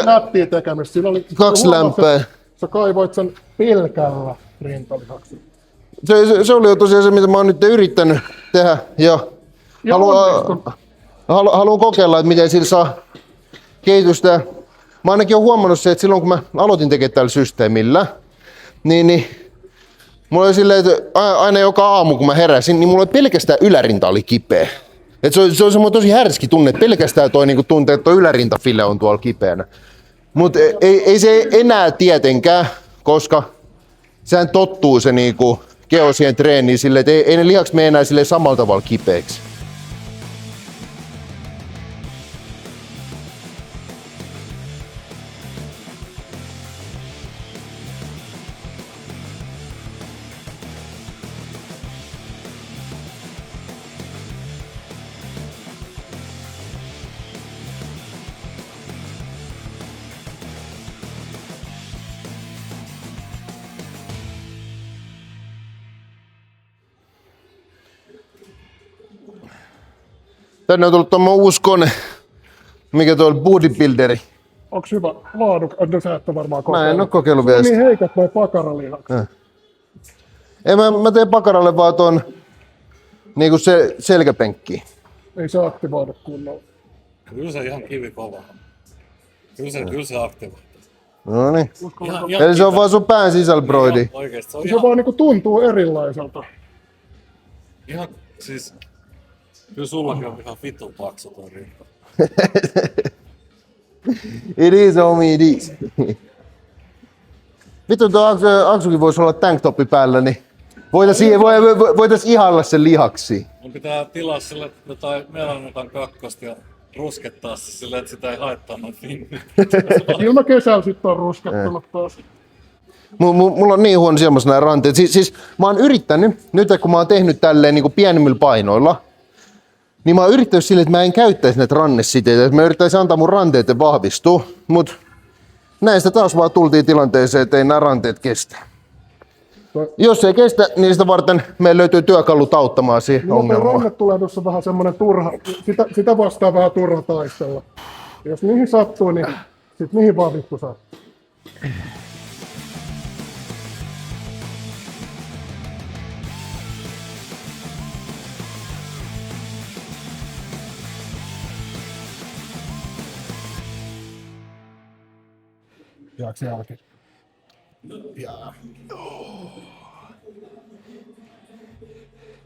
Nättiä tekemistä. Siinä oli 2 lämpää. Sä kaivoit sen pelkällä rintalihaksella. Se oli jo tosiaan se, mitä mä oon nyt yrittänyt tehdä. Ja haluan kokeilla, että miten sillä saa kehitystä. Mä ainakin olen huomannut se, että silloin kun mä aloitin tekemään tällä systeemillä, niin mulla oli silleen, että aina joka aamu kun mä heräsin, niin mulla oli pelkästään ylärinta oli kipeä. Et se on semmoinen tosi härski tunne, että pelkästään toi niinku tuntee, että toi ylärintafile on tuolla kipeänä. Mutta ei se enää tietenkään, koska sehän tottuu se niinku keho siihen treeniin silleen, että ei ne lihakset mene enää silleen samalla tavalla kipeäksi. Tänne on tullut tommonen uusi kone. Mikä tuo on? Bodybuilderi. Onks hyvä laaduk? No sä et ole varmaan kokeillut. Mä en oo kokeillut vielä Niin sitä. heikät noi pakaralihakset. Mä teen pakaralle vaan ton niinku selkäpenkkiä. Ei se aktivoida kunnolla. Kyllä se ihan kivikova. Kyllä se aktivoi. No niin. Eli se on vaan sun pään sisällä, broidi. Oikeesti se on Se ihan, vaan niinku tuntuu erilaiselta. ihan siis... Kyllä sullakin on ihan vitun paksu toi rinta. It is, homie, it is. Vittu tuo Aksukin voisi olla tanktoppi päällä, niin voitais ihailla sen lihaksi. Mun pitää tilaa sille jotain Melanotan kakkosta ja ruskettaa se silleen, että sitä ei haittaa noin finni. Kyllä mä kesällä sit on ruskettunut taas. Mulla on niin huono semmoista nämä ranteet. Siis mä oon yrittänyt, nyt kun mä oon tehnyt tälleen niin kuin pienemmillä painoilla, Niin mä oon yrittänyt silleen, että mä en käyttäisi näitä rannesiteitä, että mä yrittäisin antaa mun ranteiden vahvistua, mut näistä taas vaan tultiin tilanteeseen, että ei nämä ranteet kestä. Jos ei kestä, niin sitä varten meillä löytyy työkalut auttamaan siihen ongelmaan. Ranne tulee tuossa vähän semmonen turha, sitä vastaan vähän turha taistella. Jos niihin sattuu, niin sit niihin vaan vittu sattuu. Jääks jälki? Jää.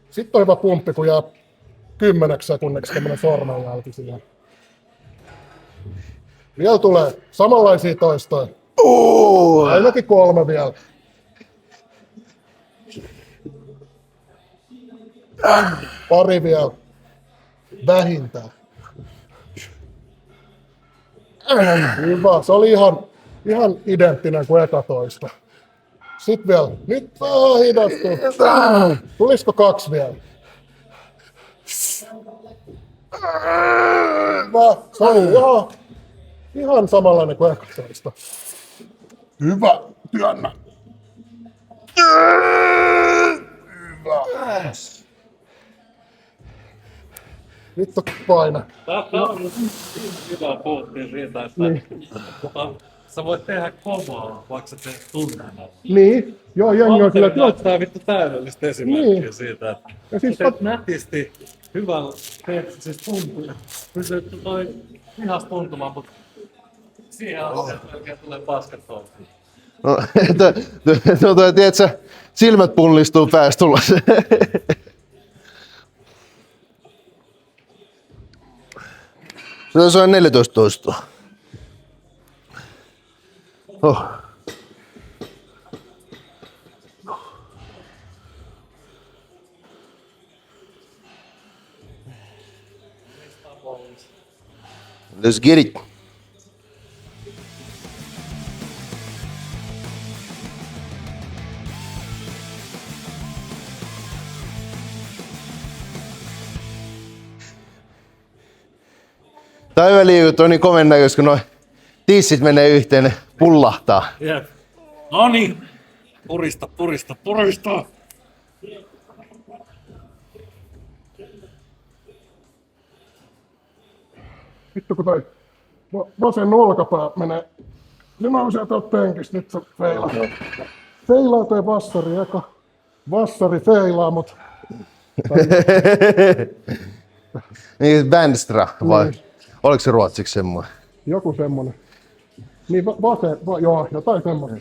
Sitten on hyvä pumppi, kun jää 10 sekunniksi tämmönen sormenjälki siihen. Vielä tulee samanlaisia toistoja. Ainakin 3 vielä. Pari vielä. Vähintään. Hyvä, se oli ihan identtinen kuin eka toista. Sitten vielä. Nyt vähän hidastuu. Tulisiko 2 vielä? Hyvä, se oli ihan samanlainen kuin eka toista. Hyvä, työnnä. Hyvä. Nyt on paina. Tämä on hyvä, puhuttiin siitä, että sä voit tehdä kovaa, vaikka sä teet tunnella. Niin, joo, jengi on kyllä. Tämä on vittu täydellistä esimerkkiä siitä, että Ja siis teet nätisti, hyvällä teet siis tuntuu. Pysyy toi ihas tuntumaan, mutta siihen on se, että melkein tulee paskat touhuun. No, tiedätkö, silmät pullistuu päästä ulos. Se on 14 toistoa. Oh. Let's get it. Tää on hyvä liikuttu, on niin komen näköistä, kun noi tissit menee yhteen, ne pullahtaa. Jep. Noniin! Purista, purista, purista! Vittu kun toi vasen olkapää menee. Ne nousee tuolta penkistä, nyt se feilaa. Feilaa toi vassari, eka. Vassari feilaa, mut... Niin, Bandstra vai? Niin. Oliko se ruotsiksi semmoinen? Joku semmonen. Niin joo, jotain semmoista.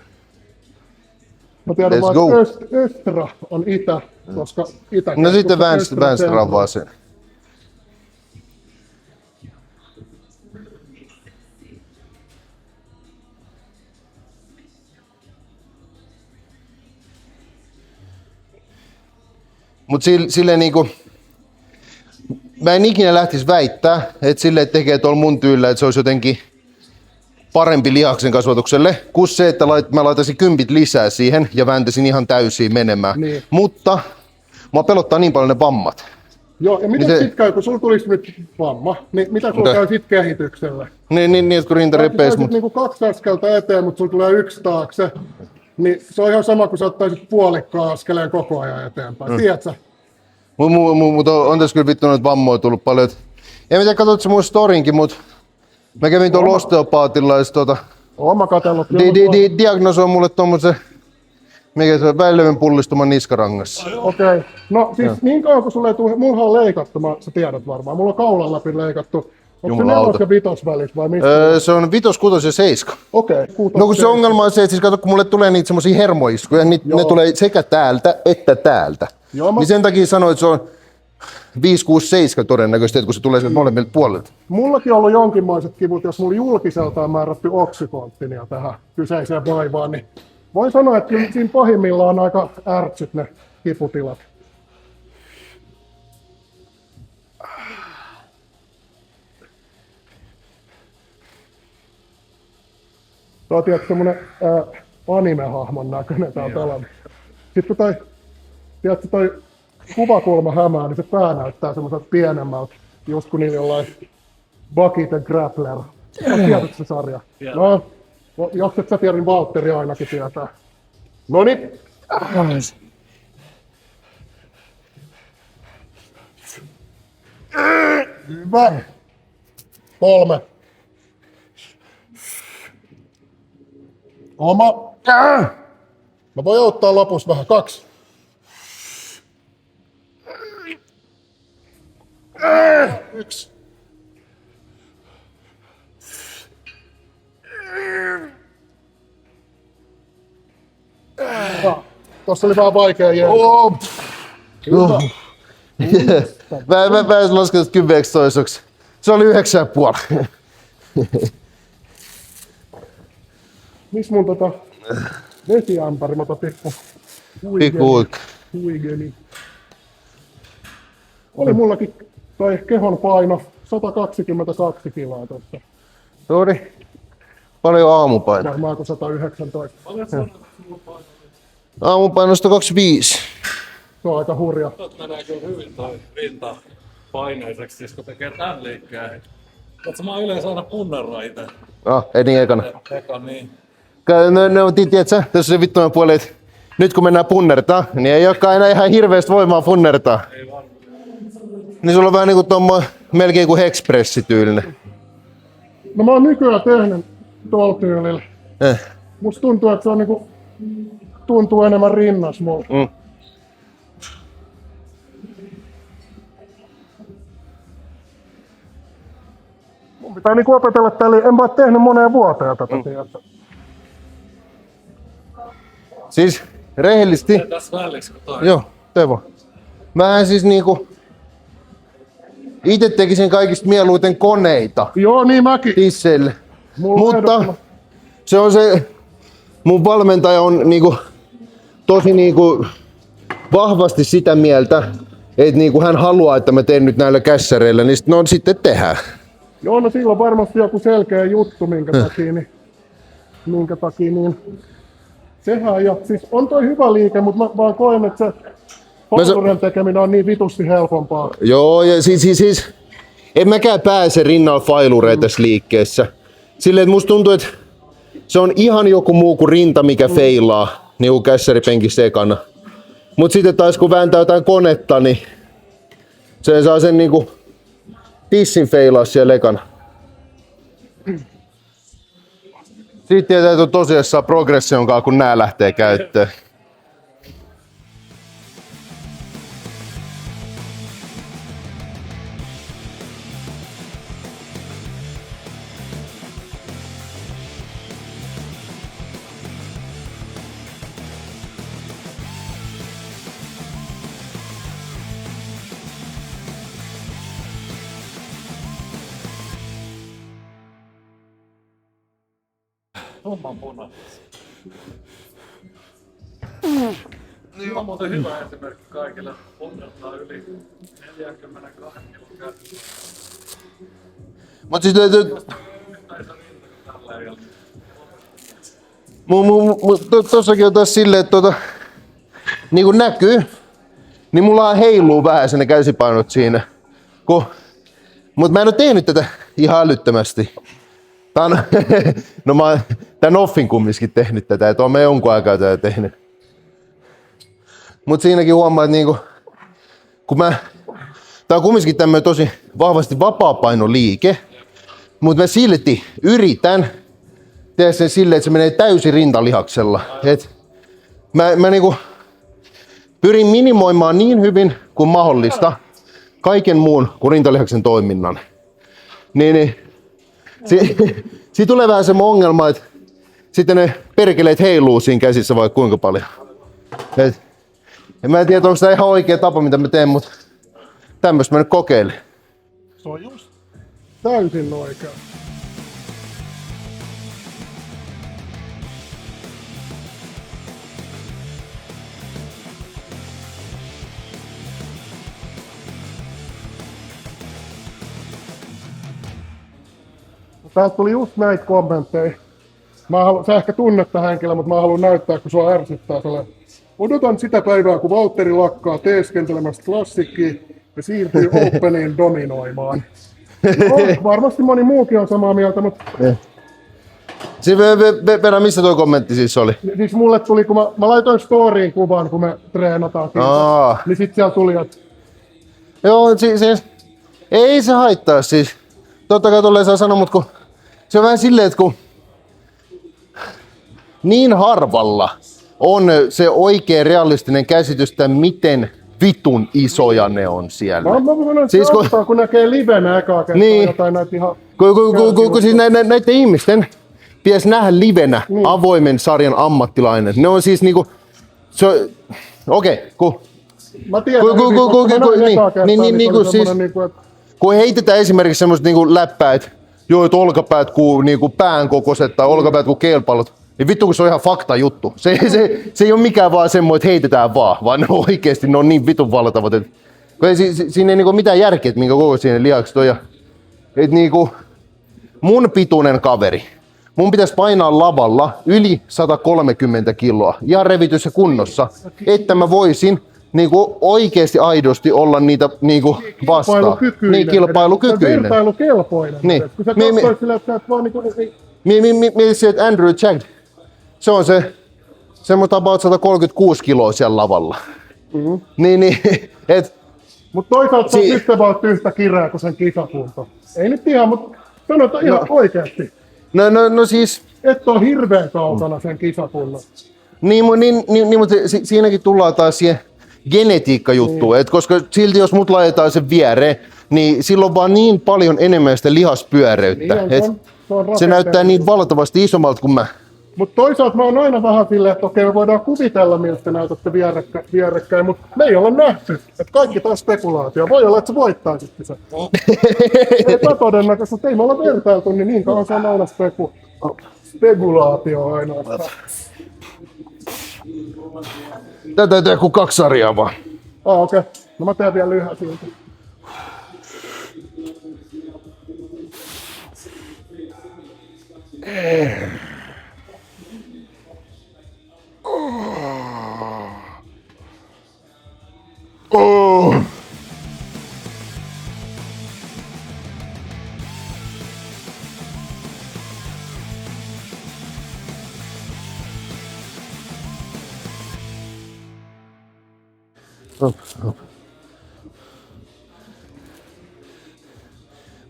Mä tiedän Let's vaan, go. että Östra on itä, koska itä... No sitten Bandstra on vaan se. Mut silleen niinku... Mä en ikinä lähtisi väittää, että silleen tekee tuolla mun tyylillä, että se olisi jotenkin parempi lihaksen kasvatukselle, kuin se, että mä laitaisin 10 lisää siihen ja vääntäisin ihan täysiin menemään. Niin. Mutta mua pelottaa niin paljon ne vammat. Joo, ja mitä Niin sit käy, kun sulla tulisi nyt vamma, niin mitä sulla käy sit kehityksellä? Niin, että kun rinta repeisi, Sä niinku 2 askelta eteen, mutta sulla tulee 1 taakse, niin se on ihan sama kuin sä ottaisit puolikkaan askeleen koko ajan eteenpäin, tiedätkö? Mutta on tässä kyllä vittu noita vammoja tullut paljon. En tiedä, katsot se mun storinkin, mutta mä kävin tuolla osteopaatilla ja Oon mä katsellut. diagnosoi mulle tommosen, mikä se on, väilevän pullistuman niskarangassa. Okei. No siis niin kauan kun sulle ei tule, mulla on leikattu, sä tiedät varmaan, mulla on kaulan läpi leikattu. Onko se 4 ja 5 välissä vai mistä? Se on 5, 6 ja 7. Okei. No kun se ongelma on se, että siis kato, kun mulle tulee niitä semmosia hermoiskuja, niin ne tulee sekä täältä että täältä. Joo, niin sen takia sanoin, että se on 5, 6, 7 todennäköisesti, että kun se tulee sieltä molemmilta puolelta. Mullakin on ollut jonkinmoiset kivut, jos mulla julkiselta on määrätty oksikonttinia tähän kyseiseen vaivaan, niin voin sanoa, että kyllä siinä pahimmillaan on aika ärtsyt ne kiputilat. Tuo on tietysti semmonen anime-hahmon näköinen tää pelannut. Sitten kun tiedätkö toi kuvakulma hämää, niin se pää näyttää semmoiselta pienemmältä, just kun niillä jollain Bucket and Grappler. Tiedätkö se sarja? Tiedän. No, jos et sä tiedä, niin Valtteri ainakin tietää. Noniin. Hyvä. 3. Oma. Mä voin ottaa lopussa vähän. 2. 1. Tossa oli vähän vaikea jäädä. Oh. Mä en laskenut 10 toiseksi. Se oli 9,5. Miss mun vesiämpäri, mä tippu. Pikku. Huigeni. Oli mullakin toi kehon paino 122 kiloa tossa. Sori. Paljon aamupaino. Varmaanko 119. Paljon sanonut, että sulla paino. Aamupaino 125. Se on aika hurja. Tot menee kyllä hyvin toi rinta paineiseksi, siis kun tekee tän liikkeen. Mutta mä oon yleensä aina punneroi itse. Ei niin ekana. Eka niin. No, tiedätkö, tässä on se vittuinen puoli, että nyt kun mennään punnertaa, niin ei olekaan enää ihan hirveästi voimaa punnertaa. Ei varmaan. Niin sulla on vähän niinku tommo melkein kuin Express-tyylinen. No mä oon nykyään tehnyt tuolla tyylillä. Eh. Musta tuntuu, että se on niinku, tuntuu enemmän rinnas mulla. Mm. Mun pitää niinku opetella tällä, en mä oo tehnyt moneen vuoteen tätä tiedätkö. Siis rehellisesti. Ja tässä välissä kun toi. Joo, Teuvo. Mä siis niinku itse tekisin kaikista mieluiten koneita Joo, niin mäkin. tisseille. Mulla on Mutta ehdottoman- se on se, mun valmentaja on niinku tosi niinku vahvasti sitä mieltä, että niinku hän haluaa, että mä teen nyt näillä kässäreillä, niin no sitten tehdään. Joo, no silloin varmasti joku selkeä juttu, minkä takia niin sehän, ja siis on toi hyvä liike, mutta mä vaan koen, että se palveluiden tekeminen on niin vitusti helpompaa. Joo, ja siis en mäkään pääse rinnalla failureita tässä liikkeessä. Silleen, että musta tuntuu, että se on ihan joku muu kuin rinta, mikä feilaa, niin kuin kässäripenkissä ekana. Mut sitten taas kun vääntää jotain konetta, niin se saa sen niinku tissin feilaa siellä ekana. Siitä tietää, että tosiaan saa progression kanssa, kun nää lähtee käyttöön. Tumman punainen. Tämä on muuten hyvä esimerkki kaikille. Punnertaa yli 42 kilon. Mut siis tossakin on taas silleen, että niin kuin näkyy, niin mulla heiluu vähän ne käsipainot siinä. Mut mä en oo tehnyt tätä ihan älyttömästi. No mä oon tän Offin kumminkin tehnyt tätä, et oon mä jonkun aikaa tätä tehnyt. Mut siinäkin huomaa, että niinku, tää on kumminkin tämmönen tosi vahvasti vapaapainoliike, mut mä silti yritän tehdä sen silleen, että se menee täysin rintalihaksella. Et mä niinku pyrin minimoimaan niin hyvin kuin mahdollista kaiken muun kuin rintalihaksen toiminnan. Siitä tulee vähän semmoinen ongelma, että sitten ne perkeleet heiluu siinä käsissä vaikka kuinka paljon. Mä en tiedä, onko tämä ihan oikea tapa, mitä mä teen, mutta tämmöistä mä nyt kokeilin. Se on just täysin oikein. Täältä tuli just näitä kommentteja. Sä ehkä tunnet tämän henkilön, mutta mä haluan näyttää, kun sua ärsyttää sellainen Odotan sitä päivää, kun Valtteri lakkaa teeskentelemästä klassikkiä ja siirtyy Openiin dominoimaan. No, varmasti moni muukin on samaa mieltä, mutta Venä, missä tuo kommentti siis oli? siis mulle tuli, kun mä laitoin storyin kuvan, kun me treenataan, niin sit siellä tuli, että Joo, siis ei se haittaa siis. Totta kai tolleen saa sanoa, mutta se on vähän silleen, että kun niin harvalla on se oikea realistinen käsitys, että miten vitun isoja ne on siellä. mä sanon, että Siis kun näkee livenä ekaa kertaa Niin. jotain näitä ihan... Kun siis näiden ihmisten pitäisi nähdä livenä avoimen sarjan ammattilainen. Ne on siis niinku... Mä tiedän, kun heitetään esimerkiksi semmoista niinku läppää, että joo, että olkapäät kuin niinku pään kokoiset tai olkapäät kuin keelpallot, niin vittu kun se on ihan fakta juttu. Se ei ole mikään vaan semmoinen, että heitetään vaan ne oikeesti ne on niin vitun valtavat. Siinä ei niinku mitään järkeä, että minkä koko siinä lihakset on. Et niinku, mun pituinen kaveri, mun pitäisi painaa lavalla yli 130 kiloa, ihan revityssä kunnossa, että mä voisin niinku oikeesti aidosti olla niitä niinku vastaan. Niin, kilpailukykyinen. Vertailukelpoinen. Niin. Kun sä katsoit sillä, että sä et vaan niinku... Mieti että Andrew Jack, se on semmoista about 136 kiloa siellä lavalla. Mm-hmm. Niin, et Mut toisaalta se on yhtä kireä kuin sen kisakunto. Ei nyt ihan, mutta sanotaan ihan oikeesti. No siis... Et ole hirveän kaukana sen kisakunnan. Niin, mutta siinäkin tullaan taas siihen genetiikkajuttuun, että koska silti jos mut laitetaan sen viereen, niin silloin vaan niin paljon enemmän sitä lihaspyöreyttä. Niin Se näyttää niin valtavasti isommalta kuin mä. Mutta toisaalta mä oon aina vähän silleen, että okei, me voidaan kuvitella, miltä te näytätte vierekkäin, mutta me ei olla nähty. Että kaikki taas spekulaatio. Voi olla, että sä voittaisitkin sen. Ei todennäköistä, että ei me olla vertailtu, niin kauan se on aina spekulaatio ainoastaan. Tää täytyy joku 2 sarjaa vaan. Okei. No mä teen vielä lyhä siltä. Oh.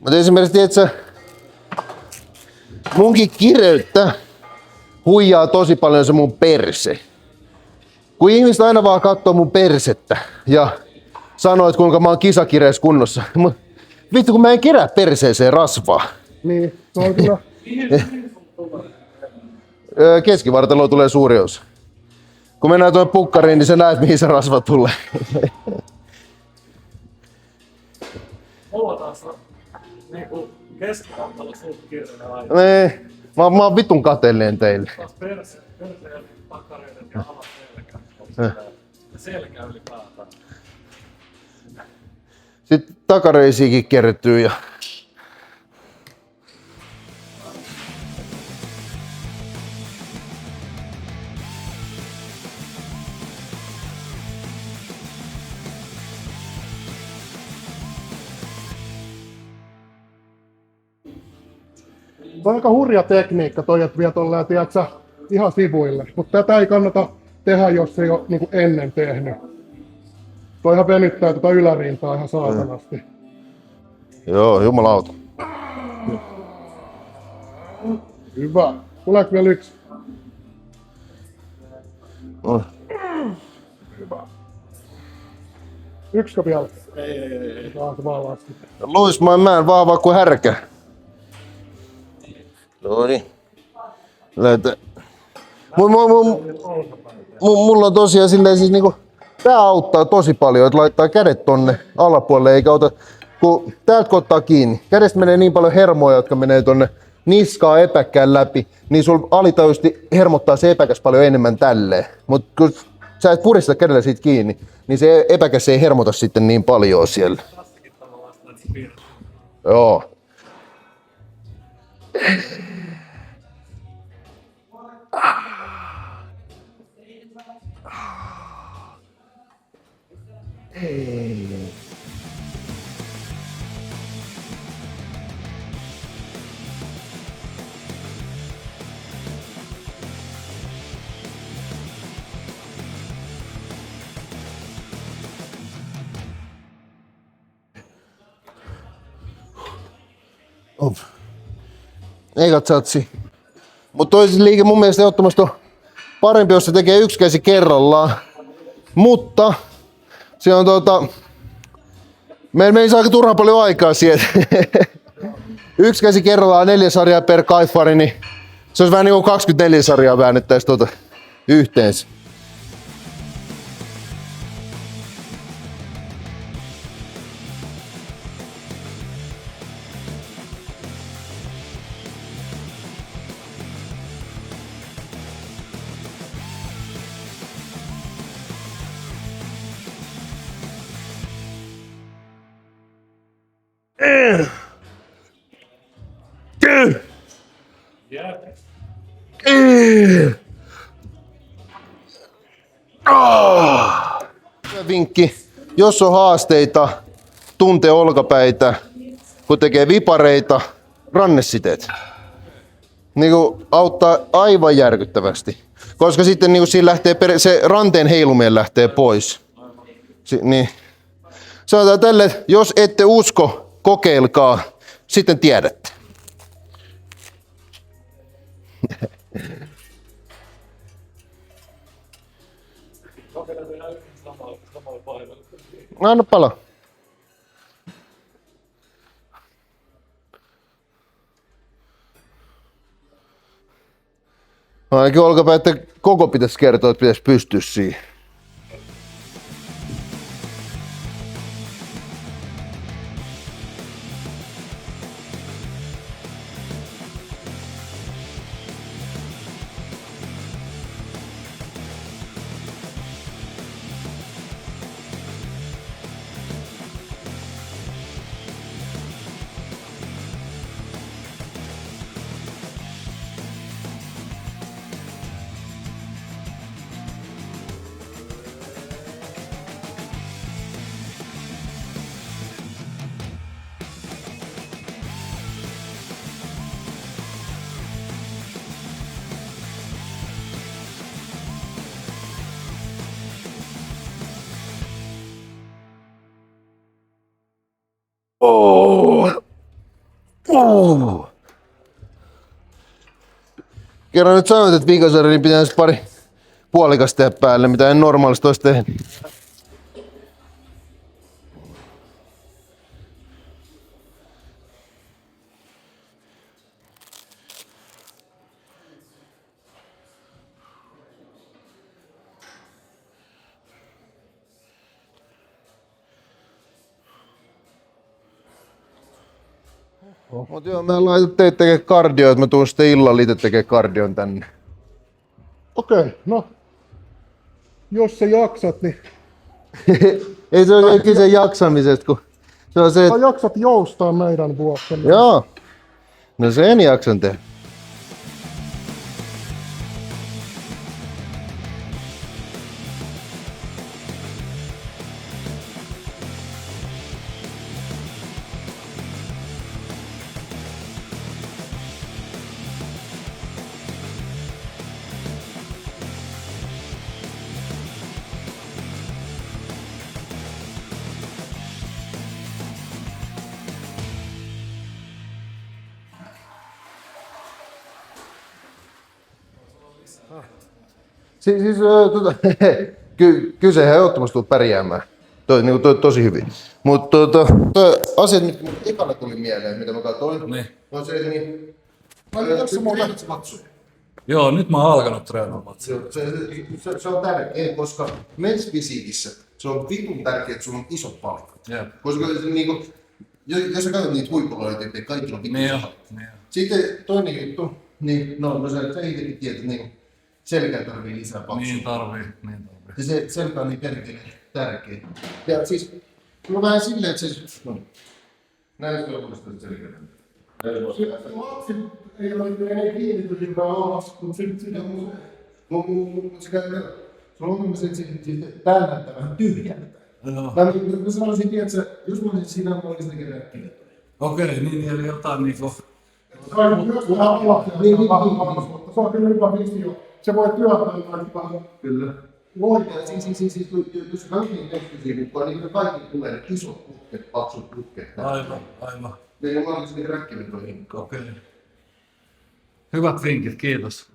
Mutta esimerkiksi, tiedätkö, munkin kireyttä huijaa tosi paljon se mun perse. Kun ihmiset aina vaan katsoo mun persettä ja sanoo, että kuinka mä oon kisakireessä kunnossa. Mut vittu, kun mä en kerää perseeseen rasvaa. Niin, se on kyllä. Keskivartaloon tulee suuri osa. Kun mennään tuonne pukkariin, niin sä näet, mihin se rasva tulee. Mulla taas on niinku keskivartalo suht kirjana aina. Mä oon vitun kateellinen teille. Taas perse ja takareiden ja alas selkä. Ja selkä ylipäätään. Sitten takareisiinkin kertyy ja... Se on aika hurja tekniikka toi, että vie tolleen, tiedätkö, ihan sivuille. Mutta tätä ei kannata tehdä, jos ei ole niin ennen tehnyt. Toihan venyttää tuota ylärintaa ihan saatanasti. Joo, jumalauta. Hyvä. Tuleeko vielä yksi? No. Hyvä. Yksikö vielä? Ei. Se vaan laski. Louis my man, vahva kuin härkä. Noniin. Lähetään. Mulla on tosiaan silleen siis niinku... Tää auttaa tosi paljon, että laittaa kädet tonne alapuolelle eikä ota... Kun täältä kun ottaa kiinni, kädestä menee niin paljon hermoja, jotka menee tonne niskaa epäkkään läpi, niin sul alitajuisesti hermottaa se epäkäs paljon enemmän tälleen. Mut kun sä et purista kädellä siitä kiinni, niin se epäkäs ei hermota sitten niin paljon siellä. Joo. Ei katsatsi. Mutta toisin liike mun mielestä ehdottomasti on parempi, jos se tekee yksi käsi kerrallaan. Mutta se on meillä ei saa aika turhaan paljon aikaa siihen. Yksi käsi kerrallaan 4 sarjaa per kaifari, niin se olisi vähän niin kuin 24 sarjaa väännettäisiin yhteensä. Hyvä vinkki, jos on haasteita, tuntee olkapäitä, kun tekee vipareita, rannesiteet. Niinku auttaa aivan järkyttävästi. Koska sitten niinku siinä lähtee se ranteen heiluminen lähtee pois. Niin. Sanotaan tälle, että jos ette usko, kokeilkaa, sitten tiedätte. Anna palaa. Ainakin olkapäitten koko pitäisi kertoa, että pitäisi pystyä siihen. Kerran nyt sanoit, että viikosarja, niin pitäisi pari puolikasta tehdä päälle, mitä en normaalisti olisi tehnyt. Mut joo, mä laitan teitä tekee kardio, että mä tuun sitten illalla itse tekee kardion tänne. Okei, no. Jos sä jaksat, niin Ei se ole kyse jaksamisesta, kun se on se, sä että... jaksat joustaa meidän vuoksi. Niin Joo. No sen jaksan tehdä. Kyllä se ihan ehdottomasti tulet pärjäämään. Tosi hyvin. Mutta asiat, mitkä mun ekana tuli mieleen, mitä mä katsoin, on se, niin... Joo, nyt mä oon alkanut treenaamaan. Se on tärkeä, koska mensfysiikissä se on vitun tärkeää, että sulla on isot palikat. Jep. Koska niinku, jos sä katsot niitä huippuluoja, että kaikilla on vitun Niin isot palikat. Sitten toinen juttu, niin no sä itsekin tiedät, että niinku, selkä tarvii lisää paksuutta. Niin tarvii. Ja se selkä on niin perkele tärkeä. Ja siis, mä vähän silleen, että se... No, näin se on uudestaan selkä. lapsi ei ole enää kiinnitytin alas, kun se Sulla on se, että se täynnäyttää vähän tyhjältä. Joo. Mä sanoisin, tiedätkö, jos mä olisin siinä, mä olisin tekemään räkkiä. Okei, niin eli jotain niinku... Se on myös vähän alaksia, mutta se on kyllä hyvä visio. Se voi työntää kaikki vähän. Kyllä. Loikea, siis jos rankin tekstisiä, mutta niin kaikki tulee ne isot putket, paksut putket. Aivan. Ne ei ole niin räkkivedoihin. Okei. Hyvät vinkit, kiitos.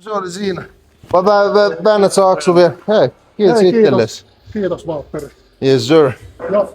Se oli siinä. Väännät sä Aksu vielä? Hei, kiitos Hei, itsellesi. Kiitos Valtteri. Yes sir. Joo.